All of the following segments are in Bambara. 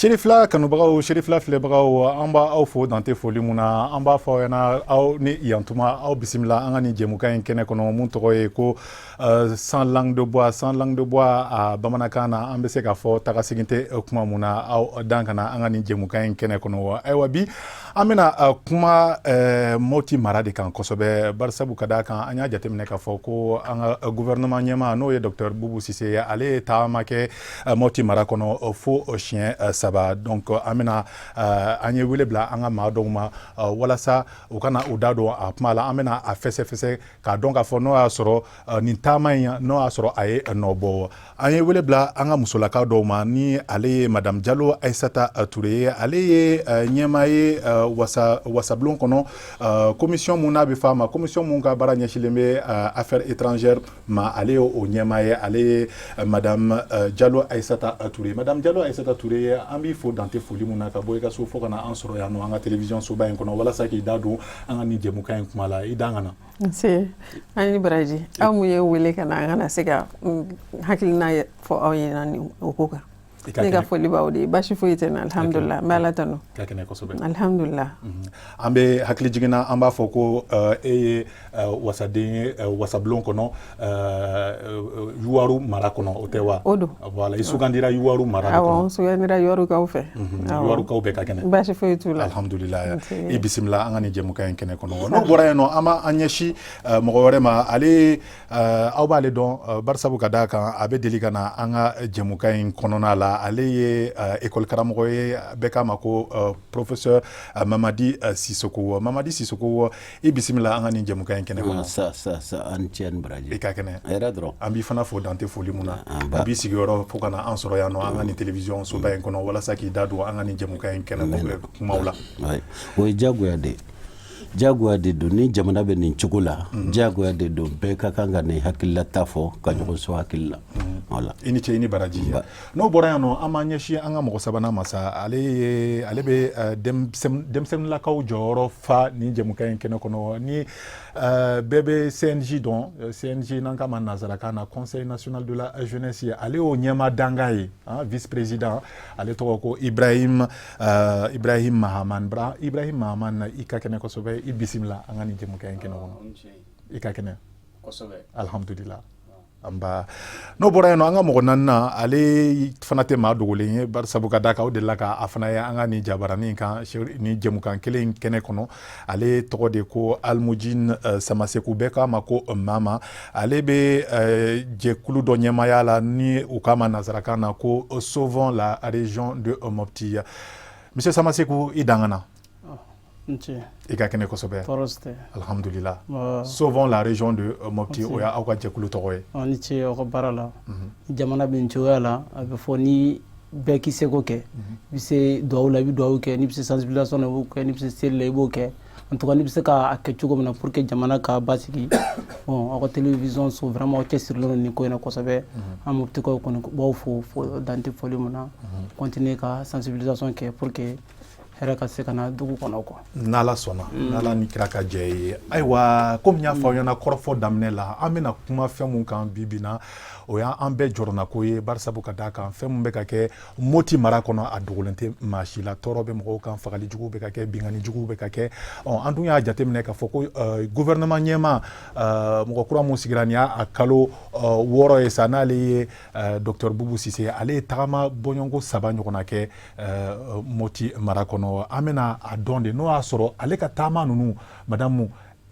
Sherifla kanubagaw Sherifla filebagaw an b'a aw fo dante foli mun na an b'a fɔ aw ɲɛna aw ni yantuma aw bisimila an ka ni jɛmukan in kɛnɛ kɔnɔ mun tɔgɔ ye ko sans langue de bois a bamanankan na an bɛ se k'a fɔ tagasegin tɛ kuma mun na aw dan kana an ka ni jɛmukan in kɛnɛ kɔnɔ ayiwa bi an bɛna kuma Moti mara de kan kosɛbɛ barisabu ka d'a kan an y'a jateminɛ k'a fɔ ko an ka gouvernement ɲɛmaa n'o ye Dr Bubu Sise ye ale ye taama kɛ Moti mara kɔnɔ fo siɲɛ saba donc an bɛna an ye wele bila an ka maa dɔw ma walasa u kana u da don a kuma la an bɛna a fɛsɛfɛsɛ k'a dɔn k'a fɔ n'o y'a sɔrɔ nin taama in n'o y'a sɔrɔ a ye nɔ bɔ an ye wele bila an ka musolakaw dɔw ma ni ale ye madame Jalo Aissata Touré ye ale ye ɲɛmaa ye wasabulon kɔnɔ commission mun n'a bɛ f'a ma commission mun ka baara ɲɛsilen bɛ affaires étrangères ma ale ye o ɲɛmaa ye ale ye madame Jalo Aissata Touré madame Jalo Aissata Touré an b'i fo dante foli mun na ka bɔ i ka so fo kana an sɔrɔ yan nɔ an ka télévision soba in kɔnɔ walasa k'i da don an ka ni jɛmukan in kuma la i dan ka na. Nse an ni baraji aw mun ye wele ka na an kana se ka hakilina fɔ aw ɲɛna ni o ko kan. Ne ka foli b'aw de basi foyi tɛ n na alhamdulillah n bɛ Ala tanu. Ka kɛnɛ kosɛbɛ. Alhamdulillah. An bɛ hakili jiginna an b'a fɔ ko e ye wasaden ye wasabulon kɔnɔ Yuwaru mara kɔnɔ o tɛ wa. O don. Voilà i sugandira Yuwaru mara kɔnɔ. Awɔ n sugandira Yuwarukaw fɛ. Yuwarukaw bɛɛ ka kɛnɛ. Basi foyi t'u la. Alhamdulillah i bisimila an ka ni jɛmukan in kɛnɛ kɔnɔ n'o bɔra yen nɔ an b'an ɲɛsin mɔgɔ wɛrɛ ma ale aw b'ale dɔn barisabu ka d'a kan a bɛ deli ka na an ka jɛmukan in kɔnɔna la ale ye école karamɔgɔ ye bɛɛ k'a ma ko professeur Mamadi Sisoko i bisimila an ka ni jɛmukan in kɛnɛ kɔnɔ. Sa an cɛ ni baraji. I ka kɛnɛ. Hɛrɛ dɔrɔn. An b'i fana fo dante foli mun na a b'i sigiyɔrɔ fo kana an sɔrɔ yan nɔ an ka ni télévision soba in kɔnɔ walasa k'i da don an ka ni jɛmukan in kɛnɛ kumaw la. O ye jagoya de jagoya de don ni jamana bɛ nin cogo la jagoya de don bɛɛ ka kan ka nin hakililata fɔ ka ɲɔgɔn sɔn hakili la. I ni ce i ni baraji n'o bɔra yan nɔ an b'an ɲɛsin an ka mɔgɔ sabanan ma sa ale bɛ denmisɛnninlakaw jɔyɔrɔ fa nin jɛmukan in kɛnɛ kɔnɔ ni bɛɛ bɛ CNJ dɔn CNJ n'an k'a ma nanzarakan na Conseil national de la jeunesse ye ale y'o ɲɛmaa danga ye vice président ale tɔgɔ ko Ibrahim Mahaman i ka kɛnɛ kosɛbɛ i bisimila an ka nin jɛmukan in kɛnɛ kɔnɔ i ka kɛnɛ kosɛbɛ alhamdulillah n'o bɔra yen nɔ an ka mɔgɔ naaninan ale fana tɛ maa dogolen ye barisabu ka d'a kan o delila k'a fana ye an ka nin jabaranin kan ni jɛmukan kelen kɛnɛ kɔnɔ ale tɔgɔ de ko Almujin Samaseku bɛɛ k'a ma ko Mama ale bɛ jɛkulu dɔ ɲɛmaaya la ni u k'a ma nanzarakan na ko Sauvons la région de Mopti Monsieur Samaseku i dan ka na. I ka kɛnɛ kosɛbɛ alhamdulillah Sauvons la région de Mopti o y'aw ka jɛkulu tɔgɔ ye. Ni ce aw ka baara la jamana bɛ nin cogoya la a bɛ fɔ ni bɛɛ k'i seko kɛ i bɛ se dugawu la i bɛ dugawu kɛ n'i bɛ se sensibilisation la i b'o kɛ n'i bɛ se seli la i b'o kɛ en tout cas n'i bɛ se k'a kɛ cogo min na pour que jamana ka basigi aw ka télévision so vraiment aw cɛsirilen don nin ko in na kosɛbɛ an Moptikaw kɔni b'aw fo dante foli mun na continuer ka sensibilisation kɛ pour que hɛrɛ ka se ka na dugu kɔnɔ quoi. N'Ala sɔnna n'Ala ni kira ka jɛ ye ayiwa komi n y'a fɔ aw ɲɛna kɔrɔfɔ daminɛ la an bɛna kuma fɛn mun kan bi bi na o y'an bɛɛ jɔrɔna ko ye barisabu ka d'a kan fɛn mun bɛ ka kɛ Moti mara kɔnɔ a dogolen tɛ maa si la tɔɔrɔ bɛ mɔgɔw kan fagali juguw bɛ ka kɛ bingani juguw bɛ ka kɛ an dun y'a jateminɛ k'a fɔ ko gouvernement ɲɛmaa mɔgɔ kura mun sigira nin y'a kalo 6 ye sa n'ale ye Dr Bubu Sise ale ye tagama bɔɲɔgɔnko 3 ɲɔgɔnna kɛ Moti mara kɔnɔ an bɛna a dɔn de n'o y'a sɔrɔ ale ka taama ninnu madamu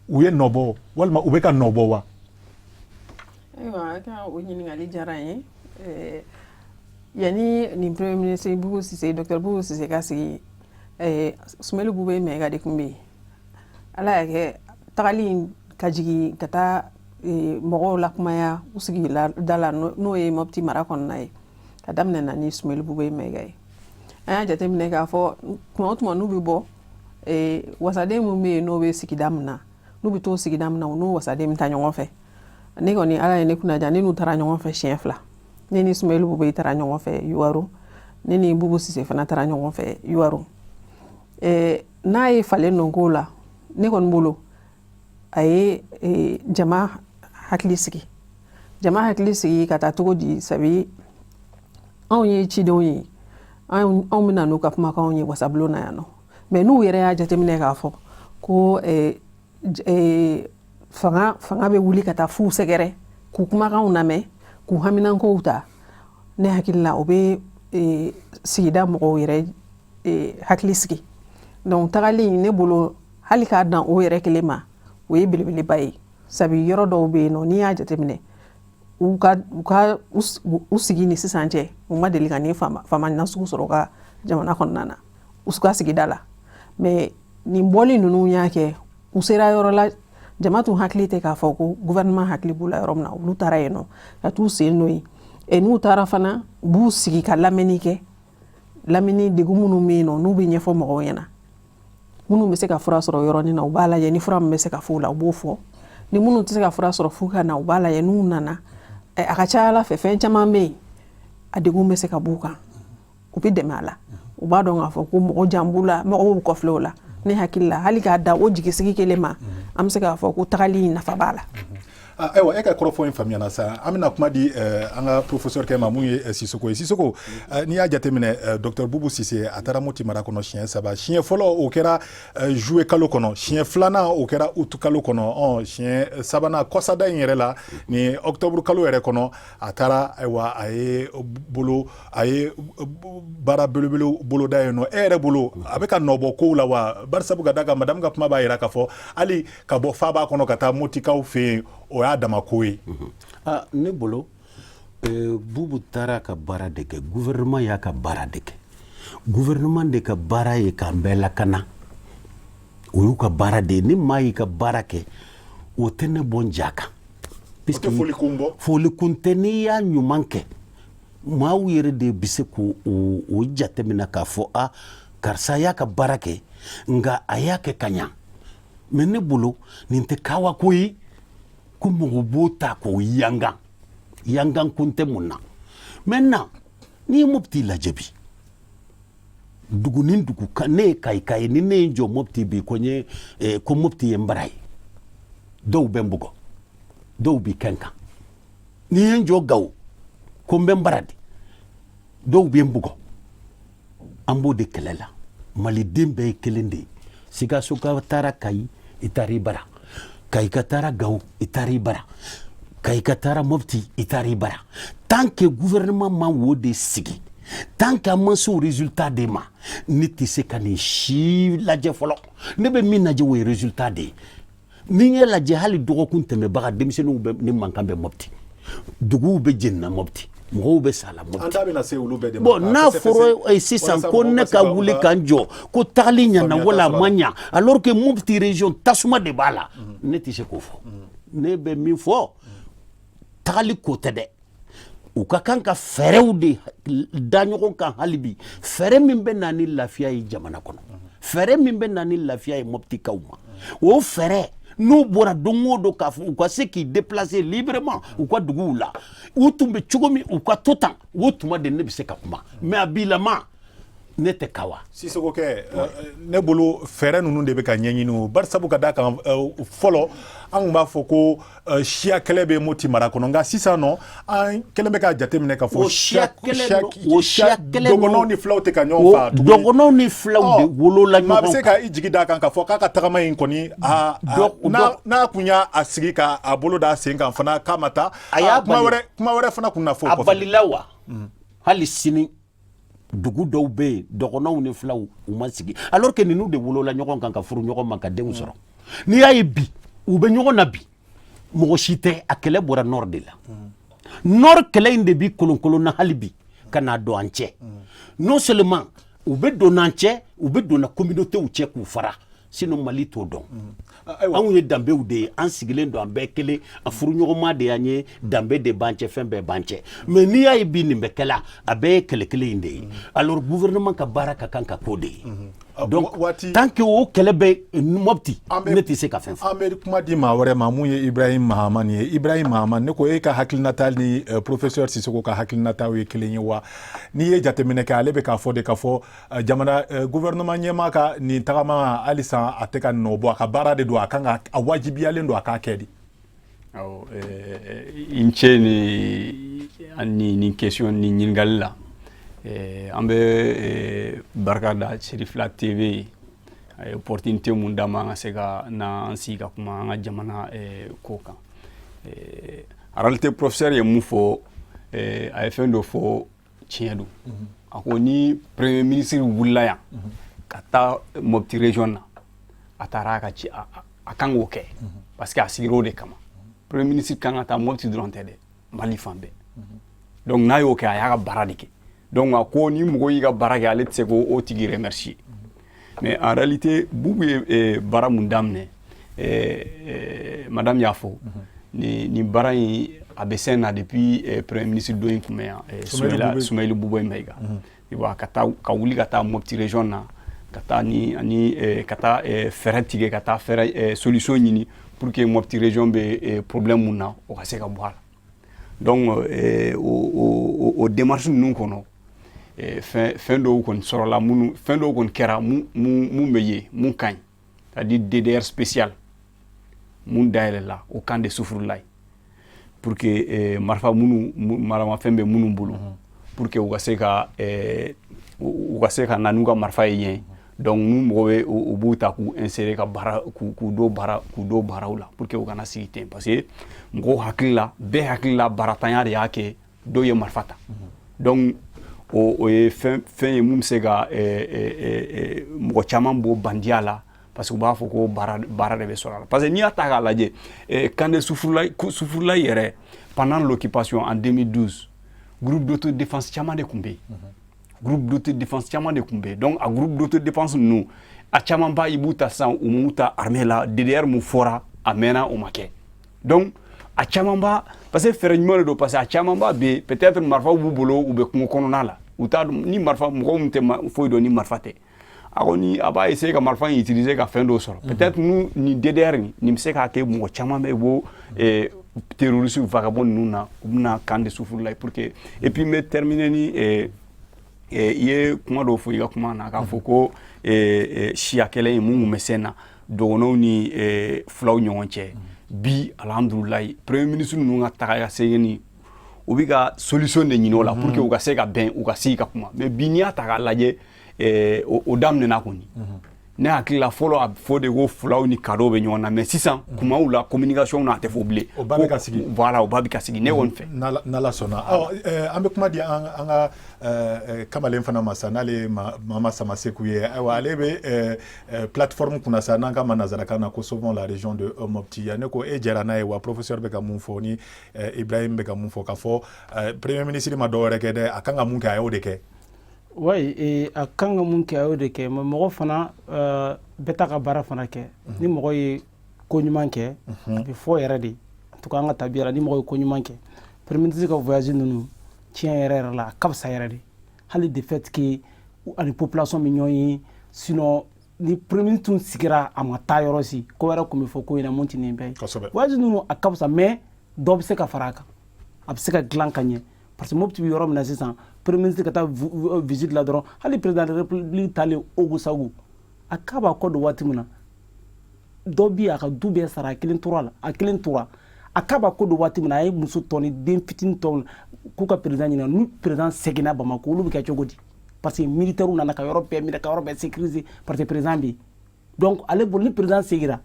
u ye nɔbɔ walima u bɛ ka nɔbɔ wa. Ayiwa ka o ɲininkali diyara n ye yanni nin premier ministre Bubu Sise Dr Bubu Sise ka sigi Sumeli Bube Mayiga de tun bɛ yen ala y'a kɛ tagali in ka jigin ka taa mɔgɔw lakumaya u sigi da la n'o ye Mopti mara kɔnɔna ye ka daminɛ na ni Sumeli Bube Mayiga ye an y'a jateminɛ k'a fɔ tuma o tuma n'u bɛ bɔ wasaden minnu bɛ yen n'o bɛ sigida min na n'u bɛ t'o sigida min na u n'o wasaden bɛ taa ɲɔgɔn fɛ ne kɔni ala ye ne kunna diya ne n'u taara ɲɔgɔn fɛ siɲɛ 2 ne ni Sumeli Bube taara ɲɔgɔn fɛ Yuwaru ne ni Bubu Sise fana taara ɲɔgɔn fɛ Yuwaru n'a ye falen nɔ k'o la ne kɔni bolo a ye jama hakili sigi ka taa cogo di sabi anw ye cidenw ye anw bɛna n'u ka kumakanw ye wasabulon na yan nɔ mais n'u yɛrɛ y'a jateminɛ k'a fɔ ko fanga bɛ wuli ka taa f'u sɛgɛrɛ k'u kumakanw lamɛn k'u haminankow ta ne hakili la o bɛ sigida mɔgɔw yɛrɛ hakili sigi donc tagali ne bolo hali k'a dan o yɛrɛ kelen ma o ye belebeleba ye sabi yɔrɔ dɔw bɛ yen nɔ n'i y'a jateminɛ u sigi ni sisan cɛ u ma deli ka ni faama nasugu sɔrɔ ka jamana kɔnɔna na u ka sigida la mais nin bɔli ninnu y'a kɛ u sera yɔrɔ la jama tun hakili tɛ k'a fɔ ko gouvernement hakili b'u la yɔrɔ min na olu taara yen nɔ ka t'u sen n'o ye n'u taara fana u b'u sigi ka lamɛnni kɛ lamɛnni degun minnu bɛ yen nɔ n'u bɛ ɲɛfɔ mɔgɔw ɲɛna minnu bɛ se ka fura sɔrɔ yɔrɔnin na u b'a lajɛ ni fura min bɛ se ka f'u la u b'o fɔ ni minnu tɛ se ka fura sɔrɔ f'u ka na u b'a lajɛ n'u nana a ka ca ala fɛ fɛn caman bɛ yen a degun bɛ se ka b'u kan u bɛ dɛmɛ a la u b'a dɔn k'a fɔ ko mɔgɔ jan b'u la mɔgɔw kɔfilɛ o la ne hakili la hali k'a da o jigisigi kelen ma an bɛ se k'a fɔ ko tagali nafa b'a la. Ayiwa e ka kɔrɔfɔ in faamuyana sa an bɛna kuma di an ka professeur kɛ ma mun ye Sisoko ye Sisoko n'i y'a jateminɛ Dr Bubu Sise a taara Moti mara kɔnɔ siɲɛ 3 siɲɛ fɔlɔ o kɛra juillet kalo kɔnɔ siɲɛ filanan o kɛra août kalo kɔnɔ siɲɛ sabanan kɔsada in yɛrɛ la ni octobre kalo yɛrɛ kɔnɔ a taara ayiwa a ye baara belebele boloda yen nɔ e yɛrɛ bolo a bɛ ka nɔbɔ kow la wa barisabu ka da kan madame ka kuma b'a yira k'a fɔ hali ka bɔ faaba kɔnɔ ka taa Motikaw fɛ yen o y'a dama ko ye. Ne bolo Bubu taara ka baara de kɛ gouvernement y'a ka baara de kɛ gouvernement de ka baara ye k'an bɛɛ lakana o y'u ka baara de ye ni maa y'i ka baara kɛ o tɛ ne bɔ n ja kan. O tɛ folikun bɔ. Folikun tɛ n'i y'a ɲuman kɛ maaw yɛrɛ de bɛ se k'o jateminɛ k'a fɔ karisa y'a ka baara kɛ nka a y'a kɛ ka ɲa mais ne bolo nin tɛ kawa ko ye. Ko mɔgɔ b'o ta k'o yangan kun tɛ mun na maintenant n'i ye Mopti lajɛ bi dugu ni dugu ne ye Kayika ye ni ne ye n jɔ Mopti bi ko Mopti ye n bara ye dɔw bɛ n bugɔ dɔw b'i kɛ n kan n'i ye n jɔ Gawo ko n bɛ n bara de dɔw bɛ n bugɔ an b'o de kɛlɛ la maliden bɛɛ ye kelen de ye Sikaso ka taara Kayi i taara i bara Kayika taara Gawo i taara i bara Kayika taara Mopti i taara i bara tant que gouvernement ma wo de sigi tant que a ma se o résultat de ma ne tɛ se ka nin si lajɛ fɔlɔ ne bɛ min lajɛ o ye résultat de ye ni n ye lajɛ hali dɔgɔkun tɛmɛbaga denmisɛnninw bɛ ni mankan bɛ Mopti duguw bɛ jenina Mopti mɔgɔw bɛ sala Mopti. An da bɛna se olu bɛɛ de ma. Bon n'a fɔra sisan ko ne ka wuli k'an jɔ ko tagali ɲana wala a ma ɲa alors que Mopti région tasuma de b'a la ne tɛ se k'o fɔ ne bɛ min fɔ tagali ko tɛ dɛ u ka kan ka fɛɛrɛw de da ɲɔgɔn kan hali bi fɛɛrɛ min bɛ na ni lafiya ye jamana kɔnɔ fɛɛrɛ min bɛ na ni lafiya ye Moptikaw ma o fɛɛrɛ n'u bɔra don o don k'a fɔ u ka se k'i déplacer librement u ka duguw la u tun bɛ cogo min u ka to tan o tuma de ne bɛ se ka kuma mais a bilama ne tɛ kawa. Sisoko kɛ ne bolo fɛɛrɛ ninnu de bɛ ka ɲɛɲini o barisabu ka da kan fɔlɔ an tun b'a fɔ ko siya kɛlɛ bɛ Moti mara kɔnɔ nka sisan nɔ an kɛlen bɛ k'a jateminɛ k'a fɔ siya dɔgɔnɔw ni filaw tɛ ka ɲɔgɔn faa tuguni dɔgɔnɔw ni filaw de wolola ɲɔgɔn kan. maa bɛ se ka i jigi d'a kan k'a fɔ k'a ka tagama in kɔni n'a kun y'a sigi k'a bolo d'a sen kan fana k'a ma taa kuma wɛrɛ fana kun na fɔ o kɔfɛ. A balila wa hali sini dugu dɔw bɛ yen dɔgɔnɔw ni filaw u ma sigi alors que ninnu de wolola ɲɔgɔn kan ka furu ɲɔgɔn ma ka denw sɔrɔ n'i y'a ye bi u bɛ ɲɔgɔn na bi mɔgɔ si tɛ a kɛlɛ bɔra nord de la nord kɛlɛ in de bi kolonkolon na hali bi ka n'a don an cɛ non seulement u bɛ don an cɛ u bɛ don na communautéw cɛ k'u fara sinon Mali t'o dɔn anw ye danbew de ye an sigilen don an bɛɛ kelen a furu ɲɔgɔnma de y'an ye danbe de b'an cɛ fɛn bɛɛ b'an cɛ mais n'i y'a ye bi nin bɛ kɛla a bɛɛ ye kɛlɛ kelen in de ye alors gouvernement ka baara ka kan ka k'o de ye donc tant que o kɛlɛ bɛ Mopti ne tɛ se ka fɛn fɔ. An bɛ kuma di maa wɛrɛ ma mun ye Ibrahim Mahamani ye Ibrahim Mahamani ne ko e ka hakilinata ni professeur Sisoko ka hakilinataw ye kelen ye wa n'i ye jateminɛ kɛ ale bɛ k'a fɔ de k'a fɔ jamana gouvernement ɲɛmaa ka nin tagama halisa a tɛ ka nɔ bɔ a ka baara de don a kan ka a wajibiyalen don a k'a kɛ de. Awɔ n cɛ ni question ni ɲininkali la an bɛ barika da Sherifla TV opportunité mun d'an ma an ka se ka na an sigi ka kuma an ka jamana ko kan en réalité professeur ye mun fɔ a ye fɛn dɔ fɔ tiɲɛ don a ko ni premier ministre wulila yan ka taa Mopti région na a taara a ka ci a kan k'o kɛ parce que a sigir'o de kama premier ministre kan ka taa Mopti dɔrɔn tɛ dɛ Mali fan bɛɛ donc n'a y'o kɛ a y'a ka baara de kɛ donc a ko ni mɔgɔ y'i ka baara kɛ ale tɛ se k'o tigi remercier mais en réalité Boubou ye baara mun daminɛ madame y'a fɔ ni baara in a bɛ sen na depuis premier ministre dɔ in tun bɛ yan Soumaïla Boubou Maïga i b'a ka wuli ka taa Mopti région na ka taa ka taa fɛɛrɛ tigɛ ka taa fɛɛrɛ solution ɲini pour que Mopti région bɛ problème mun na o ka se ka bɔ a la donc o démarche ninnu kɔnɔ fɛn dɔw kɔni sɔrɔla fɛn dɔw kɔni kɛra mun bɛ ye mun ka ɲi c'est-à-dire DDR spécial mun dayɛlɛla o camp de Sufurulayi pour que maramafɛn bɛ minnu bolo pour que u ka se ka na n'u ka marifa ye yen donc n'u mɔgɔ bɛ u b'u ta k'u insérer ka baara k'u don baaraw la pour que u kana sigi ten parce que mɔgɔw hakili la bɛɛ hakili la baaratanya de y'a kɛ dɔw ye marifa ta donc o ye fɛn ye mun bɛ se ka mɔgɔ caman bɔ bandiya la parce que u b'a fɔ ko baara de bɛ sɔrɔ a la parce que n'i y'a ta k'a lajɛ Kande Sufurulayi yɛrɛ pendant l'occupation en 2012 groupe d'autodéfense caman de tun bɛ yen groupe d'autodéfense caman de tun bɛ yen donc a groupe d'autodéfense ninnu a caman ba i b'u ta sisan u m'u ta armée la DDR mun fɔra a mɛnna o ma kɛ donc a caman ba parce que fɛɛrɛ ɲuman de don parce que a caman ba bɛ peut-être marifaw b'u bolo u bɛ kungo kɔnɔna la u t'a dɔn ni marifa mɔgɔw min tɛ foyi dɔn ni marifa tɛ a kɔni a b'a essayer ka marifa in utiliser ka fɛn dɔw sɔrɔ peut-être ni DDR nin bɛ se k'a kɛ mɔgɔ caman bɛ bɔ terroriste vagabond ninnu na u bɛna camp de Sufurulayi pour que et puis n bɛ terminer ni i ye kuma dɔw fɔ i ka kuma na k'a fɔ ko siya kɛlɛ in mun bɛ sen na dɔgɔnɔw ni fulaw ɲɔgɔn cɛ bi alhamdulilayi premier ministre ninnu ka taga ka segin ni u bɛ ka solution de ɲini o la pour que u ka se ka bɛn u ka sigi ka kuma mais bi n'i y'a ta k'a lajɛ o daminɛna kɔni ne hakili la fɔlɔ a bɛ fɔ de ko fulaw ni kadɔw bɛ ɲɔgɔn na mais sisan kumaw la communication na a tɛ fɔ bilen o ba bɛ ka sigi voilà o ba bɛ ka sigi ne kɔni fɛ n'ala sɔnna an bɛ kuma di an ka kamalen fana ma sa n'ale ye Mama Samaseku ye ayiwa ale bɛ plateforme kunna sa n'an ka ma nazarakan na ko sauvons la région de Mopti ne ko e jɛra n'a ye wa professeur bɛ ka mun fɔ ni Ibrahim bɛ ka mun fɔ k'a fɔ premier ministre ma dɔwɛrɛ kɛ dɛ a kan ka mun kɛ a y'o de kɛ oui a kan ka mun kɛ a y'o de kɛ mais mɔgɔ fana bɛɛ ta ka baara fana kɛ ni mɔgɔ ye ko ɲuman kɛ a bɛ fɔ yɛrɛ de en tout cas an ka tabiya la ni mɔgɔ ye ko ɲuman kɛ premier ministre ka voyage ninnu tiɲɛ yɛrɛ la a ka fisa yɛrɛ de hali de fait que ani population bɛ ɲɔgɔn ye sinon ni premier ministre tun sigira a ma taa yɔrɔ si ko wɛrɛ tun bɛ fɔ ko in na mun tɛ nin bɛɛ ye voyage ninnu a ka fisa mais dɔ bɛ se ka fara a kan a bɛ se ka dilan ka ɲɛ parce que Mopti bɛ yɔrɔ min na sisan premier ministre ka taa visite la dɔrɔn hali président de la république taalen Ogosagu a k'a b'a kɔ don waati min na dɔ bɛ a ka du bɛɛ sara a kelen tora a k'a b'a kɔ don waati min na a ye muso tɔ ni den fitinin tɔw k'u ka président ɲininka ni président seginna Bamako olu bɛ kɛ cogo di parce que militaires nana ka yɔrɔ bɛɛ minɛ ka yɔrɔ bɛɛ sécuriser parce que président bɛ yen donc ale bolo ni président seginna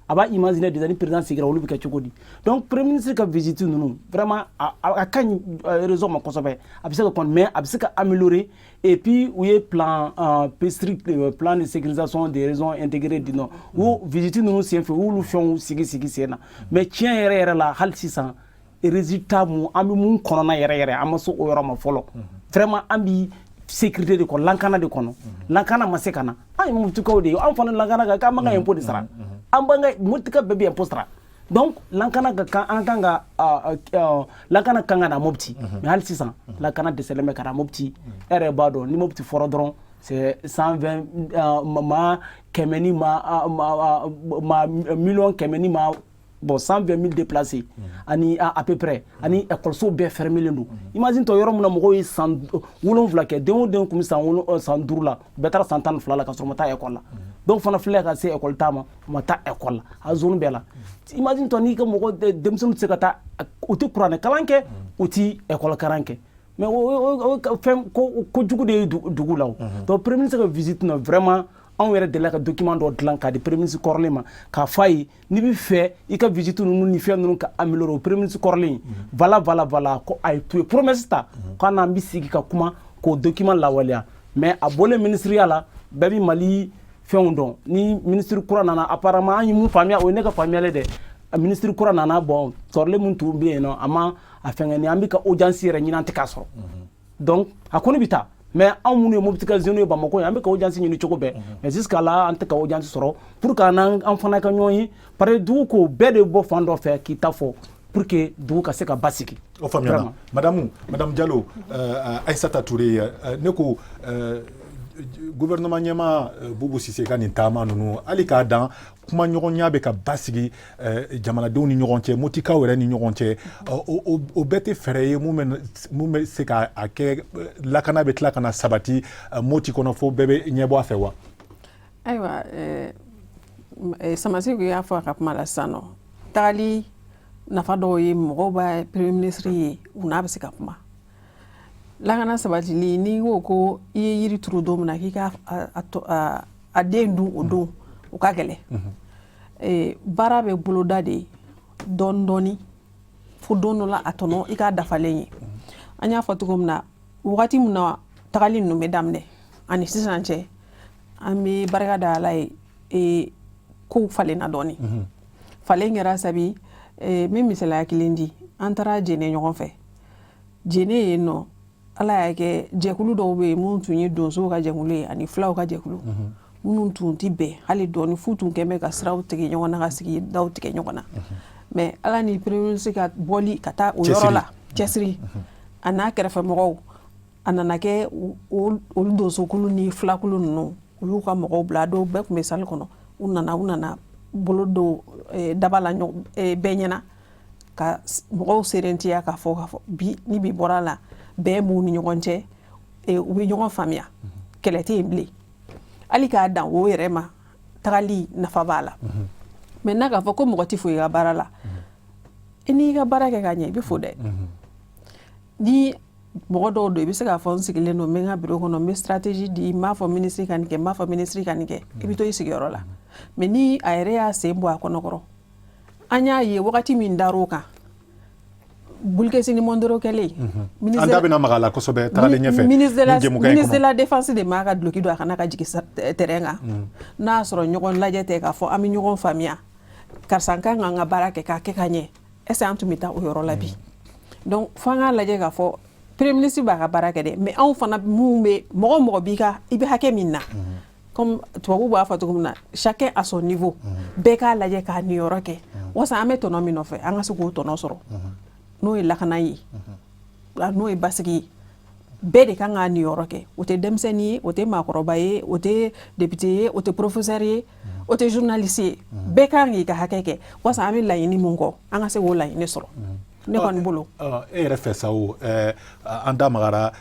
a b'a imaginer déjà ni président seginna olu bɛ kɛ cogo di donc premier ministre ka visite ninnu vraiment a ka ɲi réseau ma kosɛbɛ a bɛ se ka kɔni mais a bɛ se ka améliorer et puis u ye plan plan de sécurisation des régions intégrées di nɔ o visite ninnu senfɛ u y'olu fɛnw sigi sen na mais tiɲɛ yɛrɛ la hali sisan résultat mun an bɛ mun kɔnɔna yɛrɛ an ma se o yɔrɔ ma fɔlɔ vraiment an bɛ sécurité de kɔnɔ lankana de kɔnɔ lankana ma se ka na an ye Moptikaw de ye an fana lankana kan k'an man ka impôt de sara an b'an ka Moptika bɛɛ bɛ impôt sara donc lankana ka kan an kan ka lankana kan ka na Mopti mais hali sisan lankana dɛsɛlen bɛ ka na Mopti e yɛrɛ b'a dɔn ni Mopti fɔra dɔrɔn c'est 120 maa kɛmɛ ni maa miliyɔn kɛmɛ ni maa bon 120 000 déplacés ani à peu près ani écoleso bɛɛ fermelen don imagine tɔ yɔrɔ min na mɔgɔw ye san 7 kɛ den o den kun bɛ san 5 la bɛɛ taara san 12 la ka sɔrɔ ma taa école la donc fana filɛ ka se école ta ma ma taa école la a zone bɛɛ la imagine tɔ n'i ka mɔgɔ denmisɛnninw tɛ se ka taa u tɛ kuranɛ kalan kɛ u tɛ école kalan kɛ mais o fɛn ko jugu de ye dugu la o donc premier ministre ka visite na vraiment anw yɛrɛ delila ka document dɔ dilan k'a di premier ministre kɔrɔlen ma k'a fɔ a ye n'i bɛ fɛ i ka visite ninnu ni fɛn ninnu ka améliorer o premier ministre kɔrɔlen voilà ko a ye to ye promesse ta k'an n'an bɛ sigi ka kuma k'o document lawaleya mais a bɔlen ministeriya la bɛɛ bɛ Mali fɛnw dɔn ni ministre kura nana apparemment an ye mun faamuya o ye ne ka faamuyali dɛ ministre kura nana bon tɔrɔlen mun tun bɛ yen nɔ a ma a fɛngɛ an bɛ ka audience yɛrɛ ɲini an tɛ k'a sɔrɔ donc a ko ne bɛ taa mais anw minnu ye Mopti ka jeunes ye Bamako ye an bɛ ka audience ɲini cogo bɛɛ mais jusqu'à là an tɛ ka audience sɔrɔ pour que an fana ka ɲɔgɔn ye parce que dugu ko bɛɛ de bɔ fan dɔ fɛ k'i ta fɔ pour que dugu ka se ka basigi. O faamuyala madame Diallo Aissata Touré ne ko gouvernement ɲɛma Boubou Cissé ka nin taama ninnu hali k'a dan kuma ɲɔgɔnya bɛ ka basigi jamanadenw ni ɲɔgɔn cɛ Motikaw yɛrɛ ni ɲɔgɔn cɛ o bɛɛ tɛ fɛɛrɛ ye mun bɛ se k'a kɛ lakana bɛ tila ka na sabati Moti kɔnɔ fo bɛɛ bɛ ɲɛbɔ a fɛ wa. Ayiwa Samasigu y'a fɔ a ka kuma la sisan nɔ tagali nafa dɔw ye mɔgɔw b'a premier ministre ye u n'a bɛ se ka kuma lakana sabatili ni ko ko i ye yiri turu don min na k'i ka a den dun o don o ka gɛlɛ baara bɛ boloda de dɔɔni dɔɔni fo don dɔ la a tɔnɔ i k'a dafalen ye an y'a fɔ cogo min na wagati min na tagali ninnu bɛ daminɛ ani sisan cɛ an bɛ barika da Ala ye kow falenna dɔɔni falen kɛra sabi min misaliya kelen di an taara jɛnɛ ɲɔgɔn fɛ jɛnɛ yen nɔ Ala y'a kɛ jɛkulu dɔw bɛ yen minnu tun ye donsow ka jɛkulu ye ani filaw ka jɛkulu minnu tun tɛ bɛn hali dɔɔni fu tun kɛn bɛ ka siraw tigɛ ɲɔgɔn na ka sigi daw tigɛ ɲɔgɔn na mais Ala ni premier ministre ka bɔli ka taa o yɔrɔ la cɛsiri a n'a kɛrɛfɛmɔgɔw a nana kɛ olu donsokulu ni filakulu ninnu u y'u ka mɔgɔw bila dɔw bɛɛ tun bɛ salle kɔnɔ u nana bolo don daba la bɛɛ ɲɛna ka mɔgɔw serentiya k'a fɔ bi ni bi bɔra la bɛɛ b'u ni ɲɔgɔn cɛ u bɛ ɲɔgɔn faamuya kɛlɛ tɛ yen bilen hali k'a dan o yɛrɛ ma tagali nafa b'a la mais n'a k'a fɔ ko mɔgɔ tɛ foyi ka baara la i n'i ka baara kɛ ka ɲɛ i bɛ fo dɛ ni mɔgɔ dɔw don i bɛ se k'a fɔ n sigilen don n bɛ n ka bureau kɔnɔ n bɛ stratégie di n b'a fɔ ministre ka nin kɛ n b'a fɔ ministre ka nin kɛ i bɛ to i sigiyɔrɔ la mais ni a yɛrɛ y'a sen bɔ a kɔnɔkɔrɔ an y'a ye wagati min dar'o kan Bulkesini Mondoro kɛlen an da bɛna maga a la kosɛbɛ tagalen ɲɛfɛ ministre de la défense de ma ka duloki don a kana ka jigin terrain kan n'a sɔrɔ ɲɔgɔn lajɛ tɛ k'a fɔ an bɛ ɲɔgɔn faamuya karisa kan ka an ka baara kɛ k'a kɛ ka ɲɛ est-ce que an tun bɛ taa o yɔrɔ la bi donc fo an k'a lajɛ k'a fɔ premier ministre b'a ka baara kɛ dɛ mais anw fana mun bɛ mɔgɔ b'i ka i bɛ hakɛ min na comme tubabu b'a fɔ cogo min na chacun à son niveau bɛɛ k'a lajɛ k'a niyɔrɔ kɛ wasa an bɛ tɔnɔ min nɔfɛ an ka se k'o tɔnɔ sɔrɔ n'o ye lakana ye n'o ye basigi ye bɛɛ de kan k'a niyɔrɔ kɛ o tɛ denmisɛnnin ye o tɛ maakɔrɔba ye o tɛ député ye o tɛ professeur ye o tɛ journaliste ye bɛɛ kan k'i ka hakɛ kɛ wasa an bɛ laɲini mun kɔ an ka se k'o laɲini sɔrɔ ne kɔni bolo e yɛrɛ fɛ sa o an da magara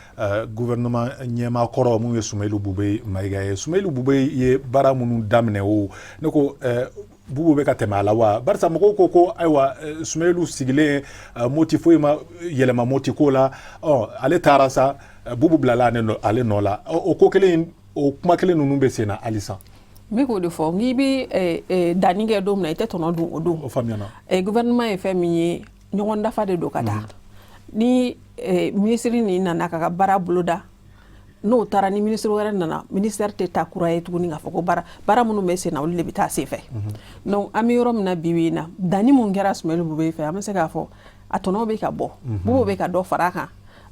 gouvernement ɲɛmaa kɔrɔ mun ye Sumailu Bube Mayiga ye Sumailu Bube ye baara minnu daminɛ o ne ko Bubu bɛ ka tɛmɛ a la wa barisa mɔgɔw ko ayiwa Sumailu sigilen Moti foyi ma yɛlɛma Moti ko la ale taara sa Bubu bilala ale nɔ la o ko kelen o kuma kelen ninnu bɛ sen na halisa n bɛ k'o de fɔ n'i bɛ danni kɛ don min na i tɛ tɔnɔ dun o don o faamuyana gouvernement ye fɛn min ye ɲɔgɔn dafa de don ka taa ni ministre ni nana ka baara boloda n'o taara ni ministre wɛrɛ nana ministère tɛ taa kura ye tuguni k'a fɔ ko baara minnu bɛ sen na olu de bɛ taa sen fɛ donc an bɛ yɔrɔ min na bi na danni mun kɛra Sumailu Bube fɛ an bɛ se k'a fɔ a tɔnɔ bɛ ka bɔ Bubu bɛ ka dɔ fara a kan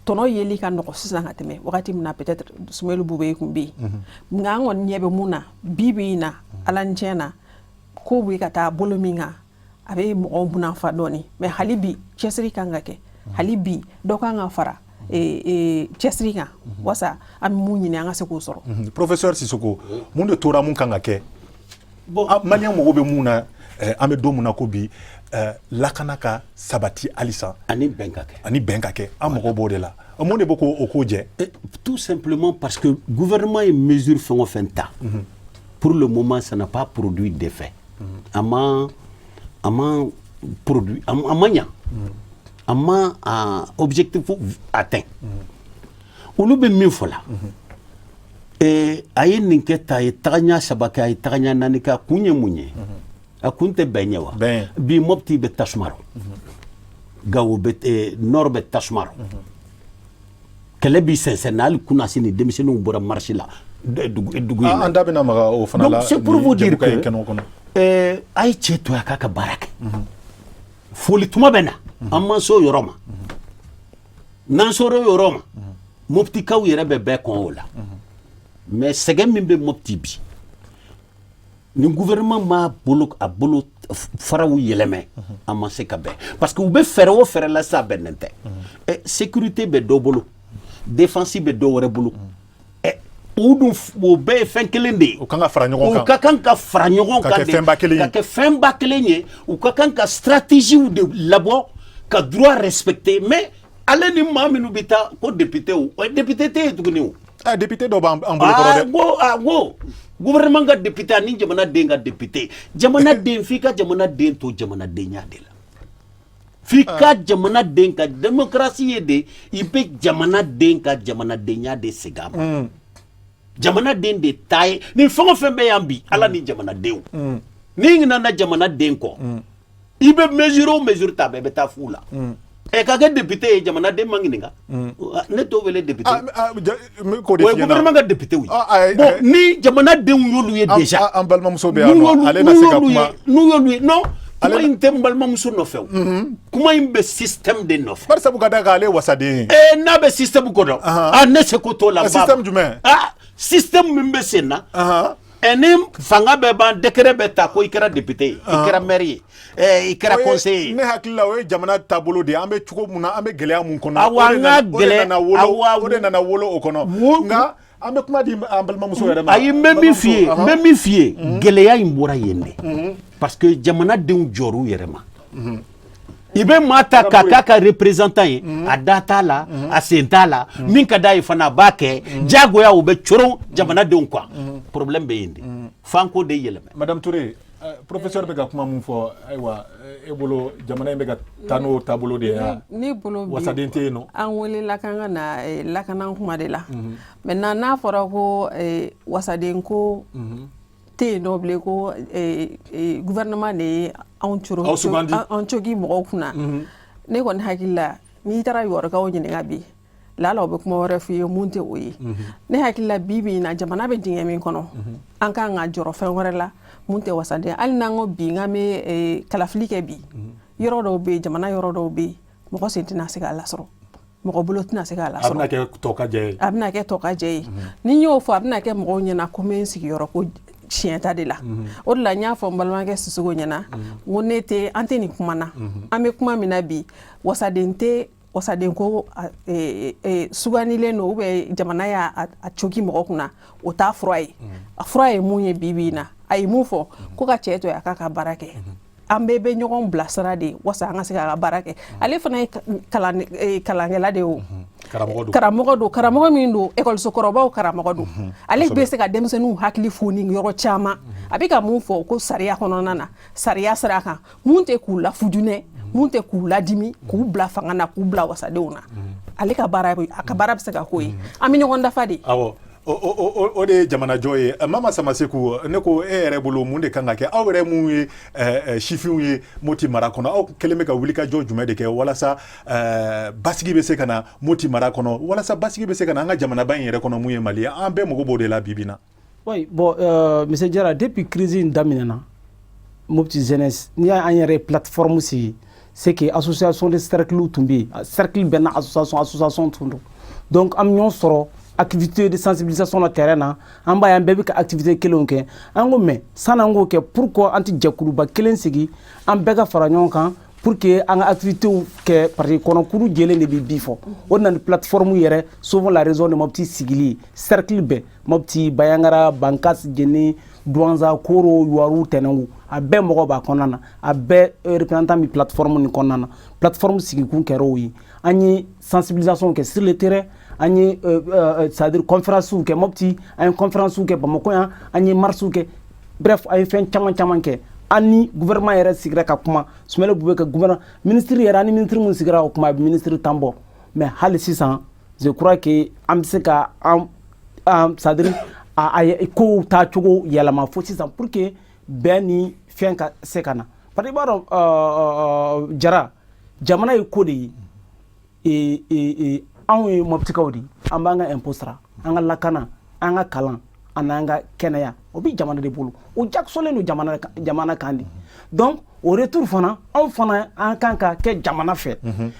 tɔnɔ yeli ka nɔgɔ sisan ka tɛmɛ wagati min na peut-être Sumailu Bube kun bɛ yen nka an kɔni ɲɛ bɛ mun na bi na Ala ni tiɲɛ na ko bɛ ka taa bolo min kan a bɛ mɔgɔw bunanfa dɔɔni mais hali bi cɛsiri kan ka kɛ hali bi dɔ kan ka fara cɛsiri kan wasa an bɛ mun ɲini an ka se k'o sɔrɔ professeur Sisoko mun de tora mun kan ka kɛ maliyɛn mago bɛ mun na an bɛ don mun na ko bi lakana ka sabati halisa ani bɛn ka kɛ an mago b'o de la mun de bɛ k'o ko jɛ tout simplement parce que gouvernement ye mesure fɛn o fɛn ta pour le moment ça n'a pas produit d'effet a ma produit a ma ɲa a ma objectif atteint olu bɛ min fɔ la a ye nin kɛ ta a ye tagaɲa 3 kɛ a ye tagaɲa 4 kɛ a kun ye mun ye a kun tɛ bɛn ɲɛ wa bi Mopti bɛ tasuma rɔ Gao bɛ Nord bɛ tasuma rɔ kɛlɛ bi sɛnsɛn na hali kunasi ni denmisɛnninw bɔra marche la dugu in na an da bɛna maga o fana la donc c'est pour vous dire que kɛnɛ kɔnɔ a ye cɛ to a k'a ka baara kɛ foli tuma bɛ na an man se o yɔrɔ ma n'an sera o yɔrɔ ma Moptikaw yɛrɛ bɛ bɛɛ kɔn o la mais sɛgɛn min bɛ Mopti bi ni gouvernement m'a bolo faraw yɛlɛmɛ a ma se ka bɛn parce que u bɛ fɛɛrɛ o fɛɛrɛ la sa bɛnnen tɛ sécurité bɛ dɔ bolo défense bɛ dɔ wɛrɛ bolo u dun o bɛɛ ye fɛn kelen de ye u kan ka fara ɲɔgɔn kan u ka kan ka fara ɲɔgɔn kan ka kɛ fɛnba kelen ye ka kɛ fɛnba kelen ye u ka kan ka stratégie de labɔ ka droit respecter mais ale ni maa minnu bɛ taa ko député o député tɛ yen tuguni o député dɔ b'an bolo kɔrɔ dɛ go gouvernement ka député ani jamanaden ka député jamanaden f'i ka jamanaden to jamanadenya de la f'i ka jamanaden ka démocratie ye de i bɛ jamanaden ka jamanadenya de segin a ma jamanaden de ta ye nin fɛn o fɛn bɛ yan bi ala ni jamanadenw n'i ɲinana jamanaden kɔ i bɛ mesure o mesure ta bɛɛ bɛ taa fu la ka kɛ député ye jamanaden ma ɲininka ne t'o wele député o ye gouvernement ka député ye bon ni jamanadenw y'olu ye déjà an balimamuso bɛ yan nɔ ale na se ka kuma n'u y'olu ye non kuma in tɛ n balimamuso nɔfɛ o kuma in bɛ système de nɔfɛ bari sabu ka da kan ale ye wasaden ye n'a bɛ système ko dɔn ne se ko t'o la système jumɛn système min bɛ sen na ni fanga bɛ ban décret bɛ ta ko i kɛra député ye i kɛra maire ye i kɛra conseiller ye ne hakili la o ye jamana taabolo de ye an bɛ cogo mun na an bɛ gɛlɛya mun kɔnɔ o de nana wolo o kɔnɔ nka an bɛ kuma di an balimamuso yɛrɛ ma ayi n bɛ min f'i ye gɛlɛya in bɔra yen de parce que jamanadenw jɔr'u yɛrɛ ma i bɛ maa ta k'a k'a ka représentant ye a da t'a la a sen t'a la min ka d'a ye fana a b'a kɛ diyagoya o bɛ coron jamanadenw kan problème bɛ yen de f'an k'o de yɛlɛmɛ. madame Touré professeur bɛ ka kuma mun fɔ ayiwa e bolo jamana in bɛ ka taa n'o taabolo de ye ne bolo bi wasaden tɛ yen nɔ an welela kan ka na lakana kuma de la maintenant n'a fɔra ko wasaden ko tɛ yen nɔ bilen ko gouvernement de ye anw cogi mɔgɔw kunna ne kɔni hakili la n'i taara yɔrɔkaw ɲininka bi lala o bɛ kuma wɛrɛ f'i ye mun tɛ o ye ne hakili la bi in na jamana bɛ dingɛ min kɔnɔ an kan ka jɔrɔ fɛn wɛrɛ la mun tɛ wasaden hali n'an ko bi n'an bɛ kalafili kɛ bi yɔrɔ dɔw bɛ yen jamana yɔrɔ dɔw bɛ yen mɔgɔ sen tɛna se k'a lasɔrɔ mɔgɔ bolo tɛna se k'a lasɔrɔ a bɛna kɛ tɔ ka jɛ ye a bɛna kɛ tɔ ka jɛ ye ni n y'o fɔ a bɛna kɛ mɔgɔw ɲɛna ko n bɛ n sigiyɔrɔ ko tiɲɛ ta de la o de la n y'a fɔ n balimakɛ Sisogo ɲɛna n ko ne tɛ an tɛ nin kuma na an bɛ kuma min na bi wasaden ko suganilen don jamana y'a coki mɔgɔ kunna o t'a fura ye a fura ye mun ye bi na a ye mun fɔ ko ka cɛ to a k'a ka baara kɛ an bɛɛ bɛ ɲɔgɔn bilasira de wasa an ka se k'a ka baara kɛ ale fana ye kalankɛla de ye o karamɔgɔ min don ekɔliso kɔrɔbaw karamɔgɔ don ale bɛ se ka denmisɛnninw hakili fo ni yɔrɔ caman a bɛ ka mun fɔ ko sariya kɔnɔna na sariya sira kan mun tɛ k'u lafujunɛ mun tɛ k'u ladimi k'u bila fanga na k'u bila wasadenw na ale ka baara a ka baara bɛ se ka k'o ye an bɛ ɲɔgɔn dafa de o de ye jamanajɔ ye Mama Samaseku ne ko e yɛrɛ bolo mun de kan ka kɛ aw yɛrɛ mun ye sifinw ye Moti mara kɔnɔ aw kɛlen bɛ ka wulikajɔ jumɛn de kɛ walasa basigi bɛ se ka na Moti mara kɔnɔ walasa basigi bɛ se ka na an ka jamanaba in yɛrɛ kɔnɔ mun ye Mali ye an bɛɛ mago b'o de la bi bi in na. Oui bon monsieur Diarra depuis crise in daminɛna Mopti jeunesse n'i y'an yɛrɛ plateforme sigi c'est que association de cercle tun bɛ yen cercle bɛɛ na association tun don donc an bɛ ɲɔgɔn sɔrɔ activité de sensibilisation na terrain na an b'a ye an bɛɛ bɛ ka activité kelenw kɛ an ko mais san'an k'o kɛ pourquoi an tɛ jɛkuluba kelen sigi an bɛɛ ka fara ɲɔgɔn kan pour que an ka activitéw kɛ parce que kɔnɔkuru jɛlen de bɛ bi fɔ o na ni plateforme yɛrɛ souvent la raison de Mopti sigili cercle bɛɛ Mopti Bayangara Bankas Jeni Douanza Koro Yuwaru Tɛnɛngu a bɛɛ mɔgɔ b'a kɔnɔna na a bɛɛ représentant mi plateforme nin kɔnɔna na plateforme sigikun kɛra o ye an ye sensibilisation kɛ sur le terrain an ye c'est-à-dire conférence kɛ Mopti an ye conférence kɛ Bamako yan an ye marche kɛ bref an ye fɛn caman kɛ an ni gouvernement yɛrɛ sigira ka kuma Sumale Bube ka gouvernement ministre yɛrɛ ani ministre mun sigira o kuma ministre Tambo mais hali sisan je crois que an bɛ se ka c'est-à-dire ko taa cogo yɛlɛma fo sisan pour que bɛn ni fɛn ka se ka na parce que i b'a dɔn Jara jamana ye ko de ye anw ye mɔptikaw de an b'an ka impôt sara an ka lakana an ka kalan an'an ka kɛnɛya o bɛ jamana de bolo o jakusolen don jamana kan de donc au retour fana anw fana an kan ka kɛ jamana fɛ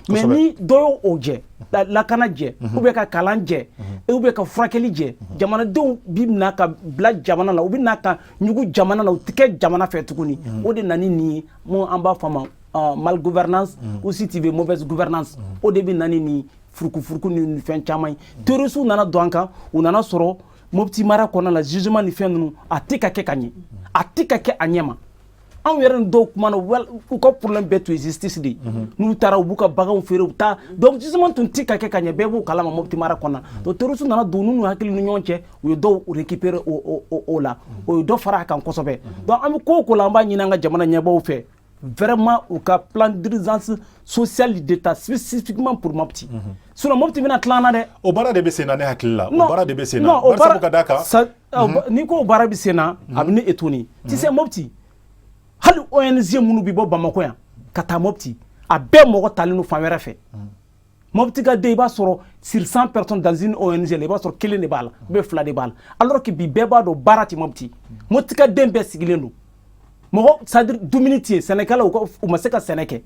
mais ni dɔ y'o jɛ lakana jɛ ou bien ka kalan jɛ ou bien ka furakɛli jɛ jamanadenw bi na ka bila jamana la u bi na ka ɲugu jamana la u tɛ kɛ jamana fɛ tuguni o de nani nin ye mun an b'a fɔ ma mal gouvernance ou si tu veux mauvaise gouvernance o de bɛ nani nin furuku ni fɛn caman ye terroristes nana don an kan u nana sɔrɔ Mopti mara kɔnɔna la jugement ni fɛn ninnu a tɛ ka kɛ ka ɲɛ a tɛ ka kɛ a ɲɛ ma anw yɛrɛ ni dɔw kumana u ka problème bɛɛ tun ye justice de n'u taara u b'u ka baganw feere u taa donc jugement tun tɛ ka kɛ ka ɲɛ bɛɛ b'u kalama Mopti mara kɔnɔna donc terroristes nana don n'u hakili ni ɲɔgɔn cɛ u ye dɔw récupérer o la o ye dɔ fara a kan kosɛbɛ donc an bɛ ko o ko la an b'a ɲini an ka jamana ɲɛbaaw fɛ vraiment au cas plan d'urgence sociale d'État spécifiquement pour Mopti. Sinon Mopti bɛna tila an na dɛ. O baara de bɛ sen na ne hakili la. O baara de bɛ sen na. Bari sabu ka d'a kan. Ni ko o baara bɛ sen na a bɛ ne étonné. Tu sais Mopti hali ONG minnu bɛ bɔ Bamako yan ka taa Mopti a bɛɛ mɔgɔ talen don fan wɛrɛ fɛ. Mopti ka den i b'a sɔrɔ sur 100 personnes dans une ONG la i b'a sɔrɔ kelen de b'a la ou bien fila de b'a la alors que bi bɛɛ b'a dɔn baara tɛ Mopti. Mopti ka den bɛɛ sigilen don. Mɔgɔ c'est-à-dire dumuni tɛ yen sɛnɛkɛlaw u ma se ka sɛnɛ kɛ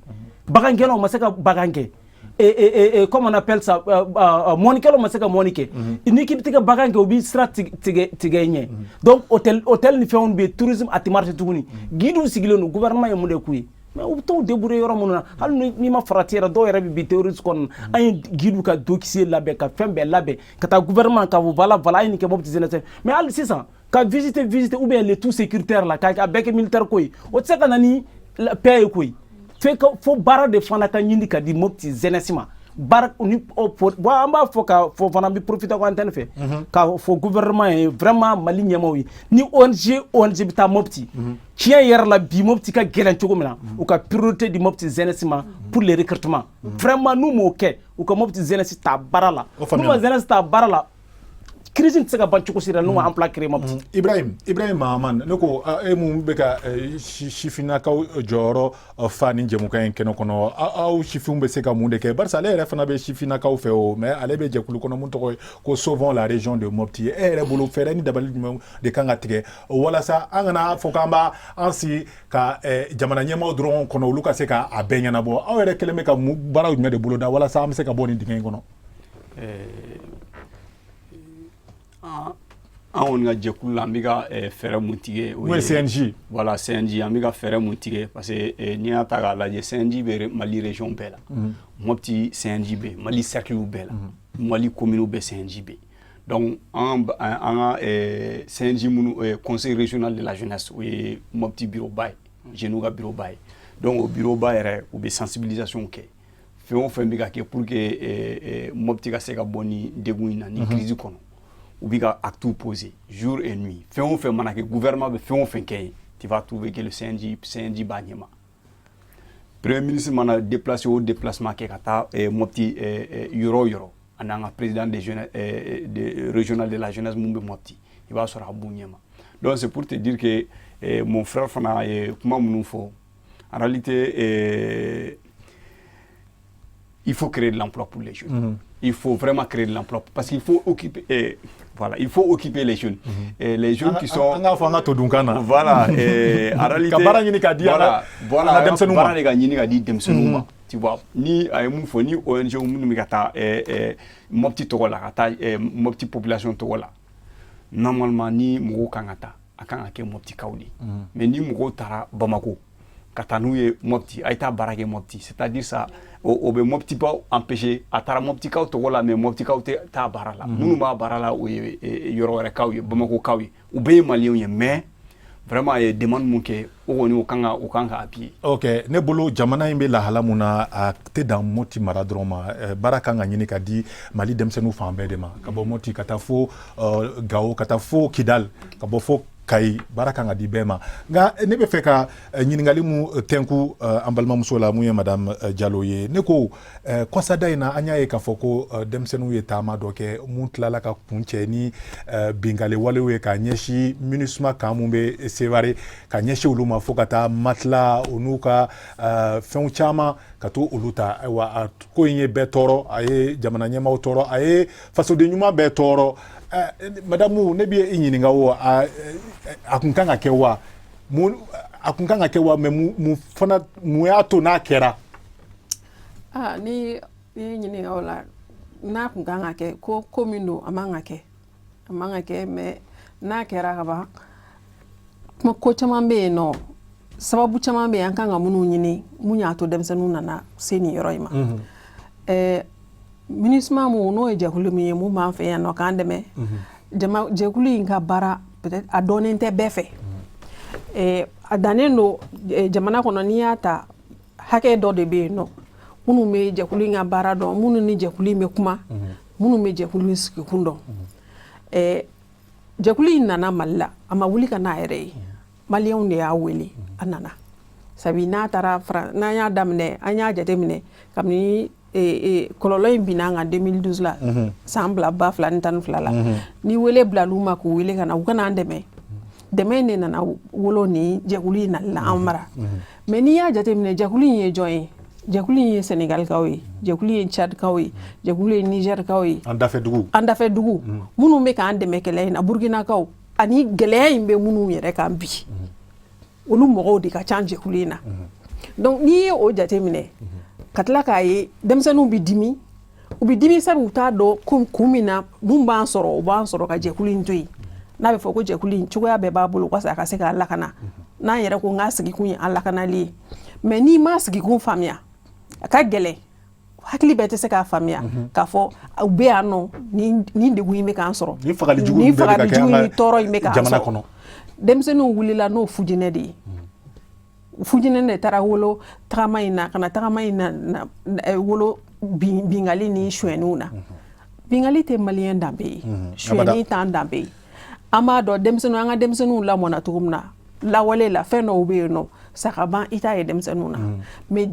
bagangɛnnaw ma se ka bagan kɛ comment on appelle ça mɔnikɛlaw ma se ka mɔni kɛ ni k'i bɛ taa bagan kɛ u bɛ sira tigɛ i ɲɛ donc hôtel ni fɛnw bɛ yen tourisme a tɛ marché tuguni guides sigilen don gouvernement ye mun de k'u ye mais u bɛ t'u débrouiller yɔrɔ minnu na hali n'i ma farati yɛrɛ dɔw yɛrɛ bɛ bi terroriste kɔnɔna an ye guides ka dossier labɛn ka fɛn bɛɛ labɛn ka taa gouvernement ka fɔ voilà a ye nin kɛ Mopti jeunesse mais hali sisan ka visiter ou bien les tout sécuritaires là ka bɛɛ kɛ militaire ko ye o tɛ se ka na ni paix ye koyi fo baara de fana ka ɲini ka di Mopti jeunesse ma baara ni bon an b'a fɔ ka fɔ fana bɛ profiter ko antenne fɛ ka fɔ gouvernement ye vraiment Mali ɲɛmaaw ye ni ONG bɛ taa Mopti tiɲɛ yɛrɛ la bi Mopti ka gɛlɛn cogo min na u ka priorité di Mopti jeunesse ma pour le recrutement vraiment n'u m'o kɛ u ka Mopti jeunesse ta baara la n'u ma jeunesse ta baara la crise tɛ se ka ban cogo si la n'u ma emploi créer Mopti. Ibrahim Mahaman ne ko e mun bɛ ka sifinnakaw jɔyɔrɔ fa ni jɛmukan in kɛnɛ kɔnɔ aw sifinw bɛ se ka mun de kɛ barisa ale yɛrɛ fana bɛ sifinnakaw fɛ o mais ale bɛ jɛkulu kɔnɔ mun tɔgɔ ye ko sauvons la région de Mopti e yɛrɛ bolo fɛɛrɛ ni dabali jumɛn de kan ka tigɛ walasa an kana fɔ k'an b'an sigi ka jamana ɲɛmaaw dɔrɔn kɔnɔ olu ka se ka a bɛɛ ɲɛnabɔ aw yɛrɛ kɛlen bɛ ka baaraw jumɛn de bolo da walasa an bɛ se ka bɔ nin dingɛ in kɔnɔ. An kɔni ka jɛkulu la an bɛ ka fɛɛrɛ mun tigɛ o ye CNJ voilà CNJ an bɛ ka fɛɛrɛ mun tigɛ parce que n'i y'a ta k'a lajɛ CNJ bɛ Mali région bɛɛ la Mopti CNJ bɛ Mali cercle bɛɛ la Mali commune bɛɛ CNJ bɛ donc an ka CNJ minnu conseil régional de la jeunesse o ye Mopti bureau ba ye jeunes ka bureau ba ye donc o bureau ba yɛrɛ u bɛ sensibilisation kɛ fɛn o fɛn bɛ ka kɛ pour que Mopti ka se ka bɔ ni degun in na ni crise kɔnɔ ou bien actes posés jour et nuit fɛn o fɛn mana kɛ gouvernement bɛ fɛn o fɛn kɛ tu vas trouver que le CNJ b'a ɲɛma premier ministre mana déplacer o déplacement kɛ ka taa Mopti yɔrɔ o yɔrɔ an'an ka président des jeunes régional de la jeunesse mun bɛ Mopti i b'a sɔrɔ a b'u ɲɛma donc c'est pour te dire que mon frère fana ye kuma minnu fɔ en réalité il faut créer de l'emploi pour les jeunes. Il faut vraiment créer de l'emploi parce qu'il faut occuper il faut occuper les jeunes. Et les jeunes qui sont voilà en réalité tu vois ni ayemu ni ONG mun ka taa Mopti tɔgɔ la ka taa Mopti population tɔgɔ la normalement ni mɔgɔw kan ka taa a kan ka kɛ Mopti kaw de mais ni mɔgɔw taara Bamako ka taa n'u ye Mopti a ye taa baara kɛ Mopti c'est-à-dire ça o bɛ Mopti baw empêcher a taara Mopti kaw tɔgɔ la mais Mopti kaw tɛ taa baara la minnu b'a baara la o ye yɔrɔ wɛrɛ kaw ye Bamako kaw ye u bɛɛ ye maliyɛnw ye mais vraiment a ye demande mun kɛ o kɔni o kan ka appuyer. Ok ne bolo jamana in bɛ lahala mun na a tɛ dan Mopti mara dɔrɔn ma baara kan ka ɲini ka di Mali denmisɛnninw fan bɛɛ de ma ka bɔ Mopti ka taa fo Gao ka taa fo Kidal ka bɔ fo kayi baara kan ka di bɛɛ ma nka ne bɛ fɛ ka ɲininkali mu tɛnku an balimamuso la mun ye madame Diallo ye ne ko kɔsada in na an y'a ye k'a fɔ ko denmisɛnninw ye taama dɔ kɛ mun tilala ka kun cɛ ni bingali walew ye ka ɲɛsin MINUSMA kan mun bɛ Sevare ka ɲɛsin olu ma fo ka taa matela o n'u ka fɛnw caman ka to olu ta ayiwa a ko in ye bɛɛ tɔɔrɔ a ye jamana ɲɛmaaw tɔɔrɔ a ye fasoden ɲuman bɛɛ tɔɔrɔ madamu ne bɛ i ɲininka o a kun kan ka kɛ wa a kun kan ka kɛ wa mais mun y'a to n'a kɛra ni ɲininka o la n'a kun kan ka kɛ ko min don a man ka kɛ mais n'a kɛra ka ban ko caman bɛ yen nɔ sababu caman bɛ yen an kan ka minnu ɲini mun y'a to denmisɛnninw nana se nin yɔrɔ in ma MINUSMA mun n'o ye jɛkulu min ye mun b'an fɛ yan nɔ k'an dɛmɛ jɛkulu in ka baara peut-être a dɔnnen tɛ bɛɛ fɛ a dannen don jamana kɔnɔ n'i y'a ta hakɛ dɔ de bɛ yen nɔ minnu bɛ jɛkulu in ka baara dɔn minnu ni jɛkulu in bɛ kuma minnu bɛ jɛkulu in sigikun dɔn jɛkulu in nana Mali la a ma wuli ka n'a yɛrɛ ye maliyɛnw de y'a wele a nana sabi n'a taara n'an y'a daminɛ an y'a jateminɛ kabini kɔlɔlɔ in binna an kan 2012 la san 2012 la ni wele bilal'u ma k'u wele ka na u kana an dɛmɛ in de nana wolo ni jɛkulu in nali la an mara mais n'i y'a jateminɛ jɛkulu in ye jɔn ye jɛkulu in ye Senegalikaw ye jɛkulu in ye Tchadkaw ye jɛkulu ye Nigerkaw ye an dafɛ dugu minnu bɛ k'an dɛmɛ kɛlɛ in na Burkinakaw ani gɛlɛya in bɛ minnu yɛrɛ kan bi olu mɔgɔw de ka ca jɛkulu in na donc n'i ye o jateminɛ ka tila k'a ye denmisɛnninw bɛ dimi u bɛ dimi sabu u t'a dɔn kun min na mun b'an sɔrɔ u b'an sɔrɔ ka jɛkulu in to yen n'a bɛ fɔ ko jɛkulu in cogoya bɛɛ b'a bolo walasa a ka se k'a lakana n'an yɛrɛ ko n ka sigikun ye an lakanali ye mais n'i ma sigikun faamuya a ka gɛlɛn hakili bɛɛ tɛ se k'a faamuya k'a fɔ u bɛ yan nɔ ni degun in bɛ k'an sɔrɔ ni fagalijugu ni tɔɔrɔ in bɛ k'an sɔrɔ denmisɛnninw wulila n'o fujinɛ de ye fujinɛ de taara wolo tagama in na kana tagama in na wolo bingali ni suɲɛniw na bingali tɛ maliyɛn danbe ye suɲɛni t'an danbe ye an b'a dɔn denmisɛnninw an ka denmisɛnninw lamɔna cogo min na lawale la fɛn dɔw bɛ yen nɔ sakaban i t'a ye denmisɛnninw na mais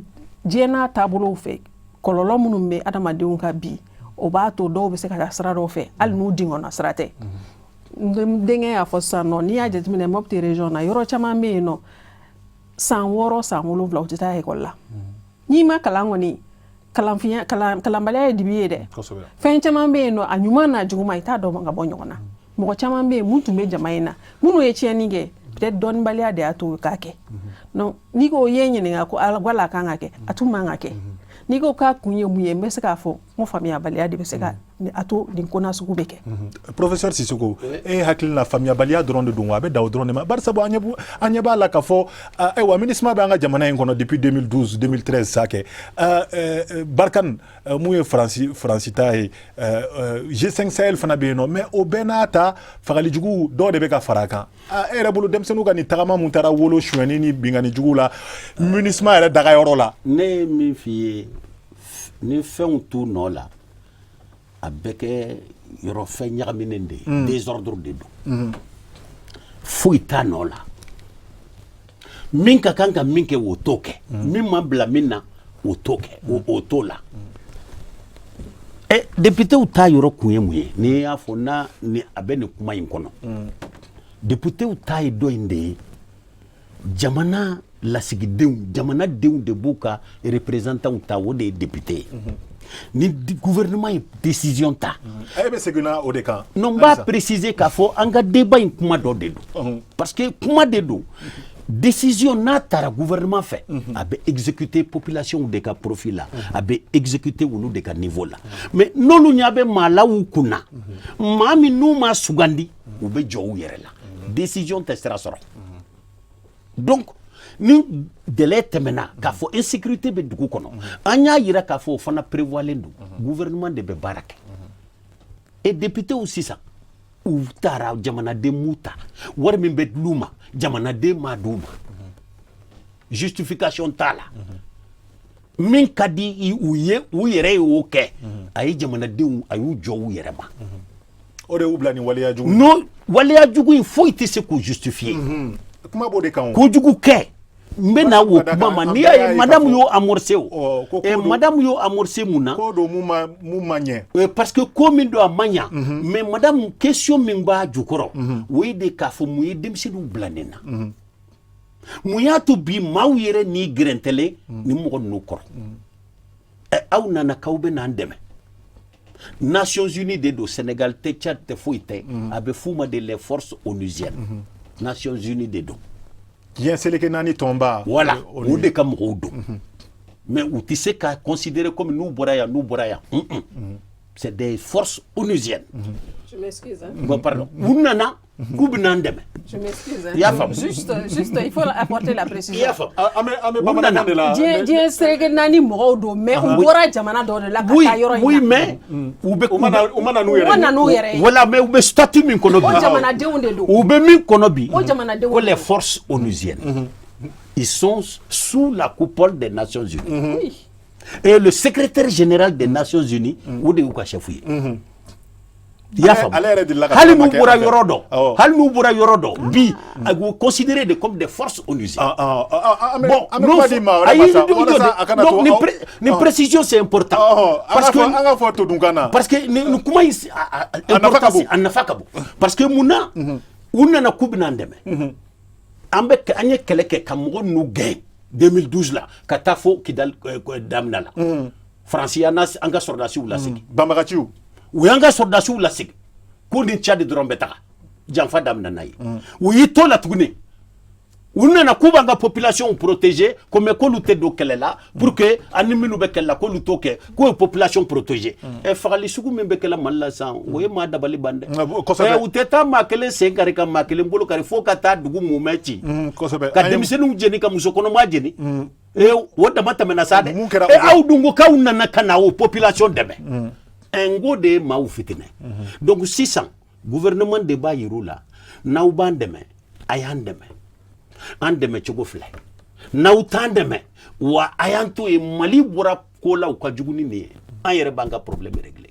diɲɛ n'a taabolow fɛ kɔlɔlɔ minnu bɛ adamadenw ka bi o b'a to dɔw bɛ se ka taa sira dɔw fɛ hali n'u dingɔnna sira tɛ n denkɛ y'a fɔ sisan nɔ n'i y'a jateminɛ Mopti région na yɔrɔ caman bɛ yen nɔ san 6 san 7 u tɛ taa ekɔli la n'i ma kalan kɔni kalanbaliya ye dibi ye dɛ fɛn caman bɛ yen nɔ a ɲuman n'a juguman i t'a dɔn ka bɔ ɲɔgɔn na mɔgɔ caman bɛ yen mun tun bɛ jama in na minnu ye tiɲɛni kɛ peut-être dɔnnibaliya de y'a to k'a kɛ donc n'i ko ye ɲininka ko wala a kan ka kɛ a tun man ka kɛ n'i ko k'a kun ye mun ye n bɛ se k'a fɔ n ko faamuyabaliya de bɛ se ka a to nin ko nasugu bɛ kɛ Professeur Sissoko e hakili la faamuyabaliya dɔrɔn de don wa a bɛ da o dɔrɔn de ma bari sabu an ɲɛ b'a la k'a fɔ ayiwa MINUSMA bɛ an ka jamana in kɔnɔ depuis 2012 2013 sa kɛ Barkane mun ye Faransi ta ye G5 Sahel fana bɛ yen nɔ mais o bɛɛ n'a ta fagalijugu dɔw de bɛ ka fara a kan e yɛrɛ bolo denmisɛnninw ka nin tagama mun taara wolo suɲɛni ni bingani jugu la MINUSMA yɛrɛ dagayɔrɔ la ne ye min f'i ye ni fɛnw t'u nɔ la a bɛɛ kɛ yɔrɔ fɛn ɲagaminen de ye désordre de don foyi t'a nɔ la min ka kan ka min kɛ o t'o kɛ min ma bila min na o t'o kɛ o t'o la députéw ta yɔrɔ kun ye mun ye n'i y'a fɔ ni a bɛ nin kuma in kɔnɔ députéw ta ye dɔ in de ye jamana lasigidenw jamanadenw de b'u ka représentants ta o de ye député ye ni gouvernement ye décision ta e bɛ seginna o de kan non n b'a préciser k'a fɔ an ka débat in kuma dɔ de don parce que kuma de don décision n'a taara gouvernement fɛ a bɛ exécuter population de ka profit la a bɛ exécuter olu de ka niveau la mais n'olu ɲɛ bɛ maa la u kunna maa min n'u ma sugandi u bɛ jɔ u yɛrɛ la décision tɛ sira sɔrɔ donc ni délai tɛmɛna k'a fɔ insécurité bɛ dugu kɔnɔ an y'a yira k'a fɔ o fana prévoilen don gouvernement de bɛ baara kɛ et députéw sisan u taara jamanaden m'u ta wari min bɛ d'u ma jamanaden m'a d'u ma justification t'a la min ka di u ye u yɛrɛ ye o kɛ a ye jamanadenw a y'u jɔ u yɛrɛ ma o de ubla ni waleya jugu no waleya jugu il faut ite se ko justifier kuma bo de kan ko jugu ke mbena wo kuma ma ni ay madame yo amorcé o e madame yo amorcé muna ko do mu manye parce que comme do amanya mais madame question min ba jukoro we de ka fo mu demsi du blanena mu ya to bi mawire ni grentele ni mo no kor e aw nana kawbe nan deme Nations Unies de Sénégal te Tchad te foite abe fuma de les forces onusiennes Nations Unies de do bien c'est que nani tomba voilà ou de kam rodo mais ou tu sais qu'à considérer comme nous boraya c'est des forces onusiennes Je m'excuse. Hein. Bon, pardon. Ounana Goubnandem. Je m'excuse. Hein. Juste, il faut apporter la précision. Dieu serait nani morodo, mais on pourra jamana dans la cataille. Oui, mais voilà, mais ou statut min konobi. Ou be min konobi. Ko les forces onusiennes. Ils sont sous la coupole des Nations Unies. Oui. Et le secrétaire général des Nations Unies, où de Ouka chefouye. Hali nous bura yorodo. Hali nous bura yorodo. Bi, considérés comme des forces onusiennes. Bon, une précision c'est important. Parce que nous comment ici parce que mouna on na kubnandeme. Ambe anye keleke kamogo nous gain 2012 là katafo kidal damnala. Franciana anga sordasi ou la sigi. Bambagachiou. Ou anga sordasi ou la sigi. Kundin tchad drombeta. Janfa damnanayi. Ou yito la tugune. Ou na kubanga population protégée comme ko lutte do kelela pour que animinu be kella ko lutoke ko population protégée. E fagali sugu membe kella malla san o e ma dabali bande. E uteta makele sengari ka makele mbolo kari fokata dugu mumeti. Ka demisenu jeni ka musokono ma jeni. E woda mata menasade. E awdungo ka unana kana o population debe. Ngo de ma ou fitine. Donc 600 gouvernement de ba yirula na ubandeme ayandeme. Andeme chogofle na utandeme wa ayanto e mali bura kola u kajuguni ne ayere banga problème réglé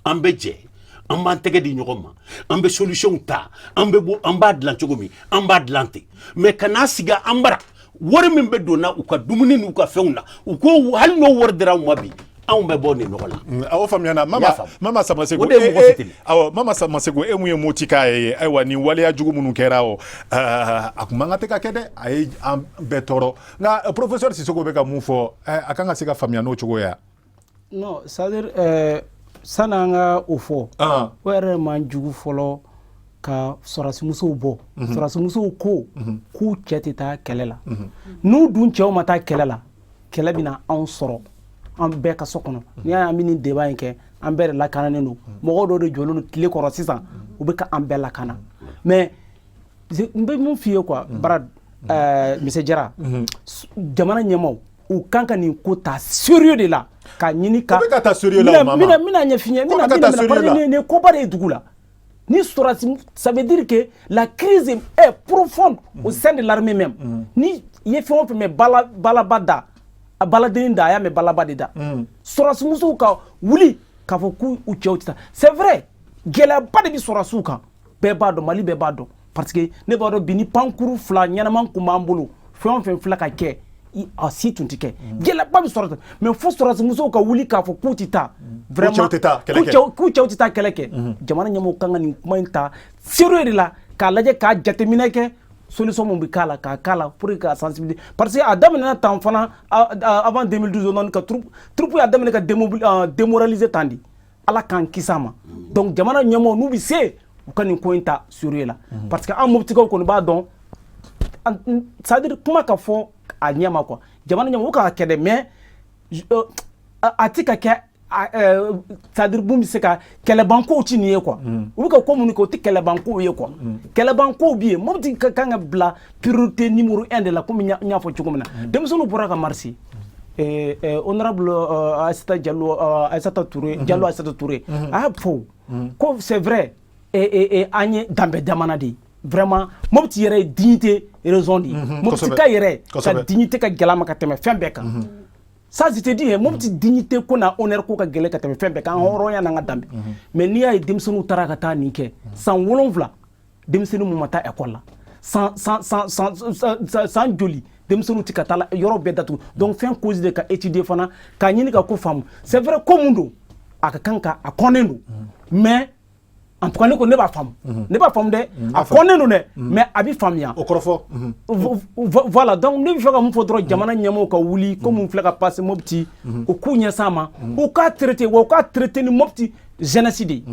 ambeje amba tege di nyogoma ambe solution ta ambe bo amba dlan chogomi amba dlante mais kana siga ambara wore membe dona u ka dumuni nu ka feuna u ko hal no wordira mabi on be boni nola awo famiana mama samasego mama samasego emu emotika aiwa ni wale ya jugu munu kerao akumanga teka kede ai betoro na professeur Sissoko beka mufo akanga sika famiana ochugo ya non c'est-à-dire sananga ofo were man jugu folo ka sorasi muso bo sorasi muso ko ku chetita kelela nu dun chew mata kelela kelabina on soro an bɛɛ ka so kɔnɔ ni y'a min ni débat in kɛ an bɛɛ de lakananen don mɔgɔ dɔw de jɔlen don tile kɔrɔ sisan u bɛ ka an bɛɛ lakana mais n bɛ mun f'i ye quoi bara monsieur Jara jamana ɲɛmaaw u kan ka nin ko ta sérieux de la ka ɲini ka ka ta sérieux la mama mina ɲɛf'i ye mina ko ba de ye dugu la ni sorasi ça veut dire que la crise est profonde au sein de l'armée même ni ye fɛn o fɛn mɛ balaba da a baladeni da ya me balaba de da sorasumusu ka wuli ka fɔ ku u cɛw tita c'est vrai gɛlɛyaba de bi sorasiw kan bɛɛ b'a dɔn mali bɛɛ b'a dɔn parce que ne b'a dɔn bi ni pankuru fila ɲɛnaman kun b'an bolo fɛn o fɛn filɛ ka kɛ a si tun ti kɛ gɛlɛyaba bi sɔrɔ mais fo sorasimusow ka wuli k'a fɔ k'u ti taa vraiment k'u cɛw ti taa kɛlɛ kɛ jamana ɲɛmɔgɔw kan ka nin kuma in ta sérieux de la k'a lajɛ k'a jateminɛ kɛ solution mun bi kala ka kala pour que sensibiliser parce que a daminɛ tan fana avant 2012 on ka troupe a daminɛ ka démoraliser tan di ala kan kisama donc jamana ɲɛmɔgɔw n'u bi se u ka nin ko in ta sérieux la parce que an mobtikaw kɔni b'a dɔn c'est à dire kuma ka fɔ a ɲɛma quoi jamana ɲɛmɔgɔw ka kɛ dɛ mais a ti ka kɛ c'est-à-dire bun bi se ka kɛlɛbankow ti nin ye quoi u bɛ ka ko minnu kɛ o tɛ kɛlɛbankow ye quoi kɛlɛbankow bi yen mɔbiti ka kan ka bila priorité numéro 1 de la komi n y'a fɔ cogo min na denmisɛnninw bɔra ka marcher honorable Aïssata Touré Diallo Aïssata Touré a y'a fɔ ko c'est vrai an ye danbe jamana de ye vraiment mɔbiti yɛrɛ ye dignité raison de ye mɔbiti ka yɛrɛ ka dignité ka gɛlɛn a ma ka tɛmɛ fɛn bɛɛ kan ça je te dis mopti dignité ko na honneur ko ka gele ka tɛmɛ fɛn bɛɛ kan hɔrɔnya n'an ka danbe mais n'i y'a ye denmisɛnninw taara ka taa nin kɛ san 7 denmisɛnnin mun ma taa école la san joli denmisɛnninw ti ka taa yɔrɔ bɛɛ datugu donc fɛn cause de ka étudier fana ka ɲini ka ko faamu c'est vrai ko mun don a ka kan ka a kɔnnen don mais en tout cas ne ko ne b'a faamu ne b'a faamu dɛ a kɔnnen don dɛ mais a bɛ faamuya o kɔrɔfɔ voilà donc ne bɛ fɛ ka mun fɔ dɔrɔn jamana ɲɛmɔgɔw ka wuli ko mun filɛ ka passer Mopti u k'u ɲɛsin a ma u k'a traiter wa u k'a traiter ni Mopti jeunesse de ye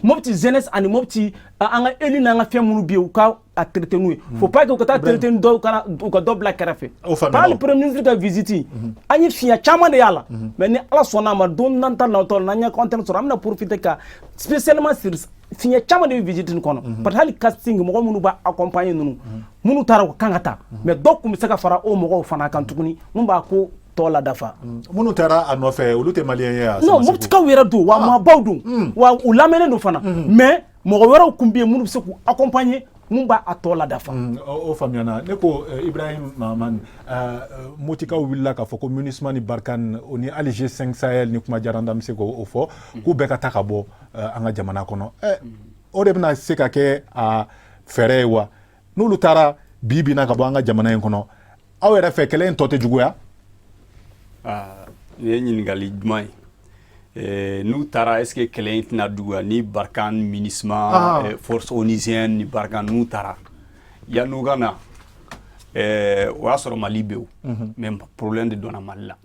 Mopti jeunesse ani Mopti an ka élu n'an ka fɛn minnu bɛ yen u ka a traiter n'u ye faut pas que u ka taa traiter ni dɔw u ka dɔ bila kɛrɛfɛ par le premier ministre ka visite an ye fiɲɛ caman de y'a la mais ni Ala sɔnna a ma don n'an ta natɔ la n'an ye content sɔrɔ an bɛna profiter ka spécialement sur fiɲɛ caman de bɛ visite nin kɔnɔ parce que hali casting mɔgɔ minnu b'a accompagner ninnu minnu taara u kan ka taa mais dɔw tun bɛ se ka fara o mɔgɔw fana kan tuguni mun b'a ko tɔ la dafa minnu taara a nɔfɛ olu tɛ maliyɛn ye a non Moptikaw yɛrɛ don wa maabaw don wa u lamɛnnen don fana mais mɔgɔ wɛrɛw tun bɛ yen minnu bɛ se k'u accompagner mun b'a a tɔ la dafa o faamuyana ne ko Ibrahim Mahamani Moptikaw wulila k'a fɔ ko MINUSMA ni Barkhane o ni hali G5 Sahel ni kuma diyara n da n bɛ se k'o fɔ k'u bɛɛ ka taa ka bɔ an ka jamana kɔnɔ o de bɛna se ka kɛ a fɛɛrɛ ye wa n'olu taara bi na ka bɔ an ka jamana in kɔnɔ aw yɛrɛ fɛ kɛlɛ in tɔ tɛ juguya nin ye ɲininkali duman ye n'u taara est-ce que kɛlɛ in tɛna juguya ni Barkhane MINUSMA force onusienne ni Barkhane n'u taara yan'u ka na o y'a sɔrɔ Mali bɛ yen mais problème de donna Mali la